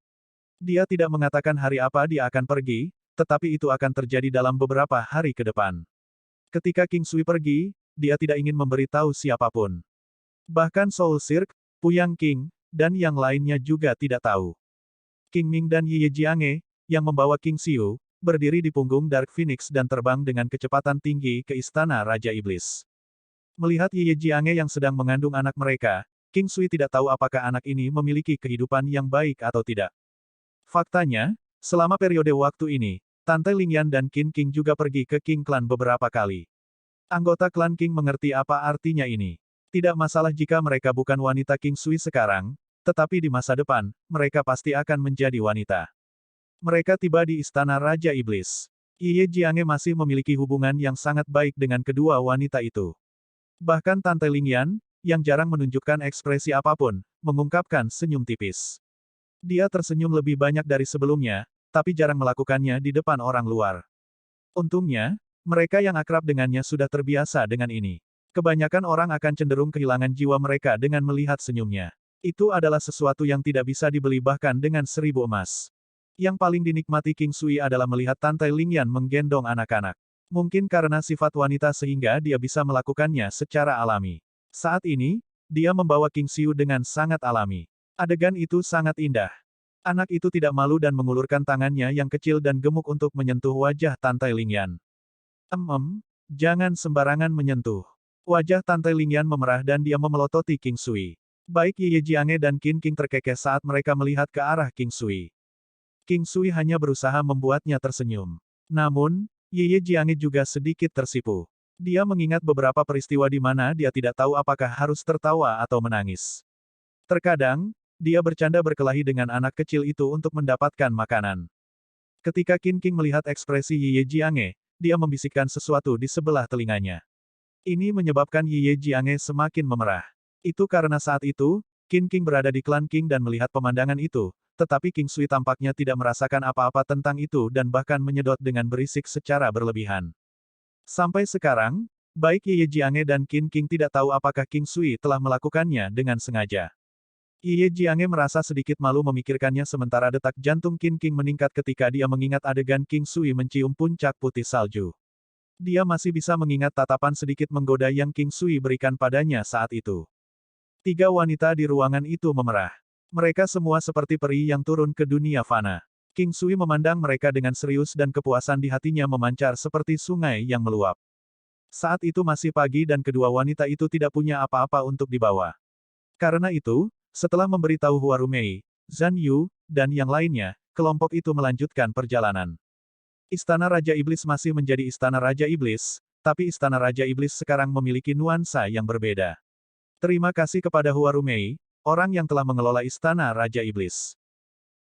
Dia tidak mengatakan hari apa dia akan pergi, tetapi itu akan terjadi dalam beberapa hari ke depan. Ketika King Sui pergi, dia tidak ingin memberitahu siapapun. Bahkan Soul Cirque, Puyang King, dan yang lainnya juga tidak tahu. King Ming dan Ye Jiange, yang membawa King Xiu, berdiri di punggung Dark Phoenix dan terbang dengan kecepatan tinggi ke Istana Raja Iblis. Melihat Ye Jiange yang sedang mengandung anak mereka, King Sui tidak tahu apakah anak ini memiliki kehidupan yang baik atau tidak. Faktanya, selama periode waktu ini, Tante Lingyan dan Qin King juga pergi ke King Clan beberapa kali. Anggota klan King mengerti apa artinya ini. Tidak masalah jika mereka bukan wanita King Sui sekarang, tetapi di masa depan, mereka pasti akan menjadi wanita. Mereka tiba di Istana Raja Iblis. Ye Jiange masih memiliki hubungan yang sangat baik dengan kedua wanita itu. Bahkan Tante Lingyan, yang jarang menunjukkan ekspresi apapun, mengungkapkan senyum tipis. Dia tersenyum lebih banyak dari sebelumnya, tapi jarang melakukannya di depan orang luar. Untungnya, mereka yang akrab dengannya sudah terbiasa dengan ini. Kebanyakan orang akan cenderung kehilangan jiwa mereka dengan melihat senyumnya. Itu adalah sesuatu yang tidak bisa dibeli bahkan dengan 1000 emas. Yang paling dinikmati King Sui adalah melihat Tante Lingyan menggendong anak-anak. Mungkin karena sifat wanita sehingga dia bisa melakukannya secara alami. Saat ini, dia membawa King Xiu dengan sangat alami. Adegan itu sangat indah. Anak itu tidak malu dan mengulurkan tangannya yang kecil dan gemuk untuk menyentuh wajah Tante Lingyan. Jangan sembarangan menyentuh. Wajah Tante Lingyan memerah dan dia memelototi King Sui. Baik Ye Jiange dan Qin King terkekeh saat mereka melihat ke arah King Sui. King Sui hanya berusaha membuatnya tersenyum. Namun, Ye Jiange juga sedikit tersipu. Dia mengingat beberapa peristiwa di mana dia tidak tahu apakah harus tertawa atau menangis. Terkadang, dia bercanda berkelahi dengan anak kecil itu untuk mendapatkan makanan. Ketika Qin King melihat ekspresi Ye Jiange, dia membisikkan sesuatu di sebelah telinganya. Ini menyebabkan Ye Jiange semakin memerah. Itu karena saat itu, Qin King berada di klan King dan melihat pemandangan itu, tetapi King Sui tampaknya tidak merasakan apa-apa tentang itu dan bahkan menyedot dengan berisik secara berlebihan. Sampai sekarang, baik Ye Jiange dan Qin King tidak tahu apakah King Sui telah melakukannya dengan sengaja. Ye Jiange merasa sedikit malu memikirkannya sementara detak jantung Qin King meningkat ketika dia mengingat adegan King Sui mencium puncak putih salju. Dia masih bisa mengingat tatapan sedikit menggoda yang King Sui berikan padanya saat itu. 3 wanita di ruangan itu memerah. Mereka semua seperti peri yang turun ke dunia fana. King Sui memandang mereka dengan serius dan kepuasan di hatinya memancar seperti sungai yang meluap. Saat itu masih pagi dan kedua wanita itu tidak punya apa-apa untuk dibawa. Karena itu, setelah memberitahu Hua Rumei, Zhan Yu, dan yang lainnya, kelompok itu melanjutkan perjalanan. Istana Raja Iblis masih menjadi Istana Raja Iblis, tapi Istana Raja Iblis sekarang memiliki nuansa yang berbeda. Terima kasih kepada Hua Rumei, orang yang telah mengelola Istana Raja Iblis.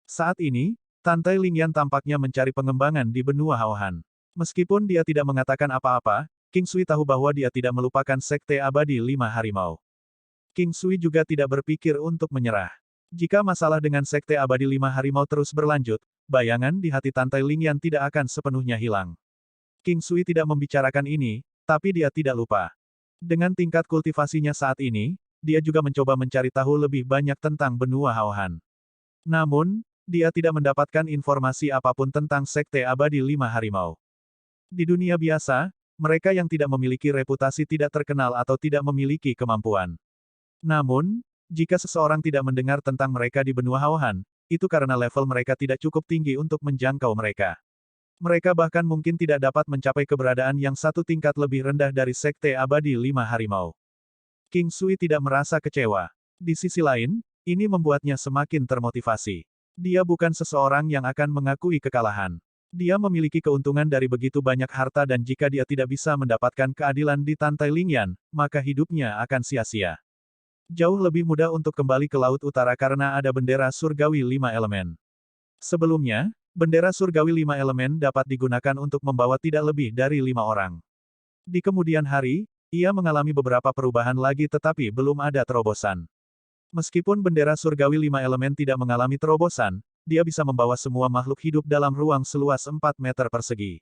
Saat ini, Tante Lingyan tampaknya mencari pengembangan di benua Haohan. Meskipun dia tidak mengatakan apa-apa, King Sui tahu bahwa dia tidak melupakan Sekte Abadi 5 Harimau. King Sui juga tidak berpikir untuk menyerah. Jika masalah dengan Sekte Abadi 5 Harimau terus berlanjut, bayangan di hati Tante Lingyan tidak akan sepenuhnya hilang. King Sui tidak membicarakan ini, tapi dia tidak lupa. Dengan tingkat kultivasinya saat ini, dia juga mencoba mencari tahu lebih banyak tentang benua Haohan. Namun, dia tidak mendapatkan informasi apapun tentang Sekte Abadi 5 Harimau. Di dunia biasa, mereka yang tidak memiliki reputasi tidak terkenal atau tidak memiliki kemampuan. Namun, jika seseorang tidak mendengar tentang mereka di benua Haohan, itu karena level mereka tidak cukup tinggi untuk menjangkau mereka. Mereka bahkan mungkin tidak dapat mencapai keberadaan yang satu tingkat lebih rendah dari Sekte Abadi 5 Harimau. King Sui tidak merasa kecewa. Di sisi lain, ini membuatnya semakin termotivasi. Dia bukan seseorang yang akan mengakui kekalahan. Dia memiliki keuntungan dari begitu banyak harta dan jika dia tidak bisa mendapatkan keadilan di Tante Lingyan, maka hidupnya akan sia-sia. Jauh lebih mudah untuk kembali ke Laut Utara karena ada bendera surgawi 5 elemen. Sebelumnya, bendera surgawi 5 elemen dapat digunakan untuk membawa tidak lebih dari 5 orang. Di kemudian hari, ia mengalami beberapa perubahan lagi tetapi belum ada terobosan. Meskipun bendera surgawi 5 elemen tidak mengalami terobosan, dia bisa membawa semua makhluk hidup dalam ruang seluas 4 meter persegi.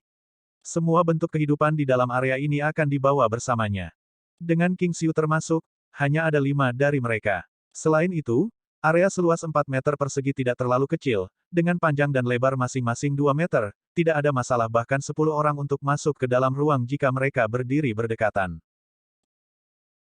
Semua bentuk kehidupan di dalam area ini akan dibawa bersamanya. Dengan King Xiu termasuk, hanya ada 5 dari mereka. Selain itu, area seluas 4 meter persegi tidak terlalu kecil, dengan panjang dan lebar masing-masing 2 meter, tidak ada masalah bahkan 10 orang untuk masuk ke dalam ruang jika mereka berdiri berdekatan.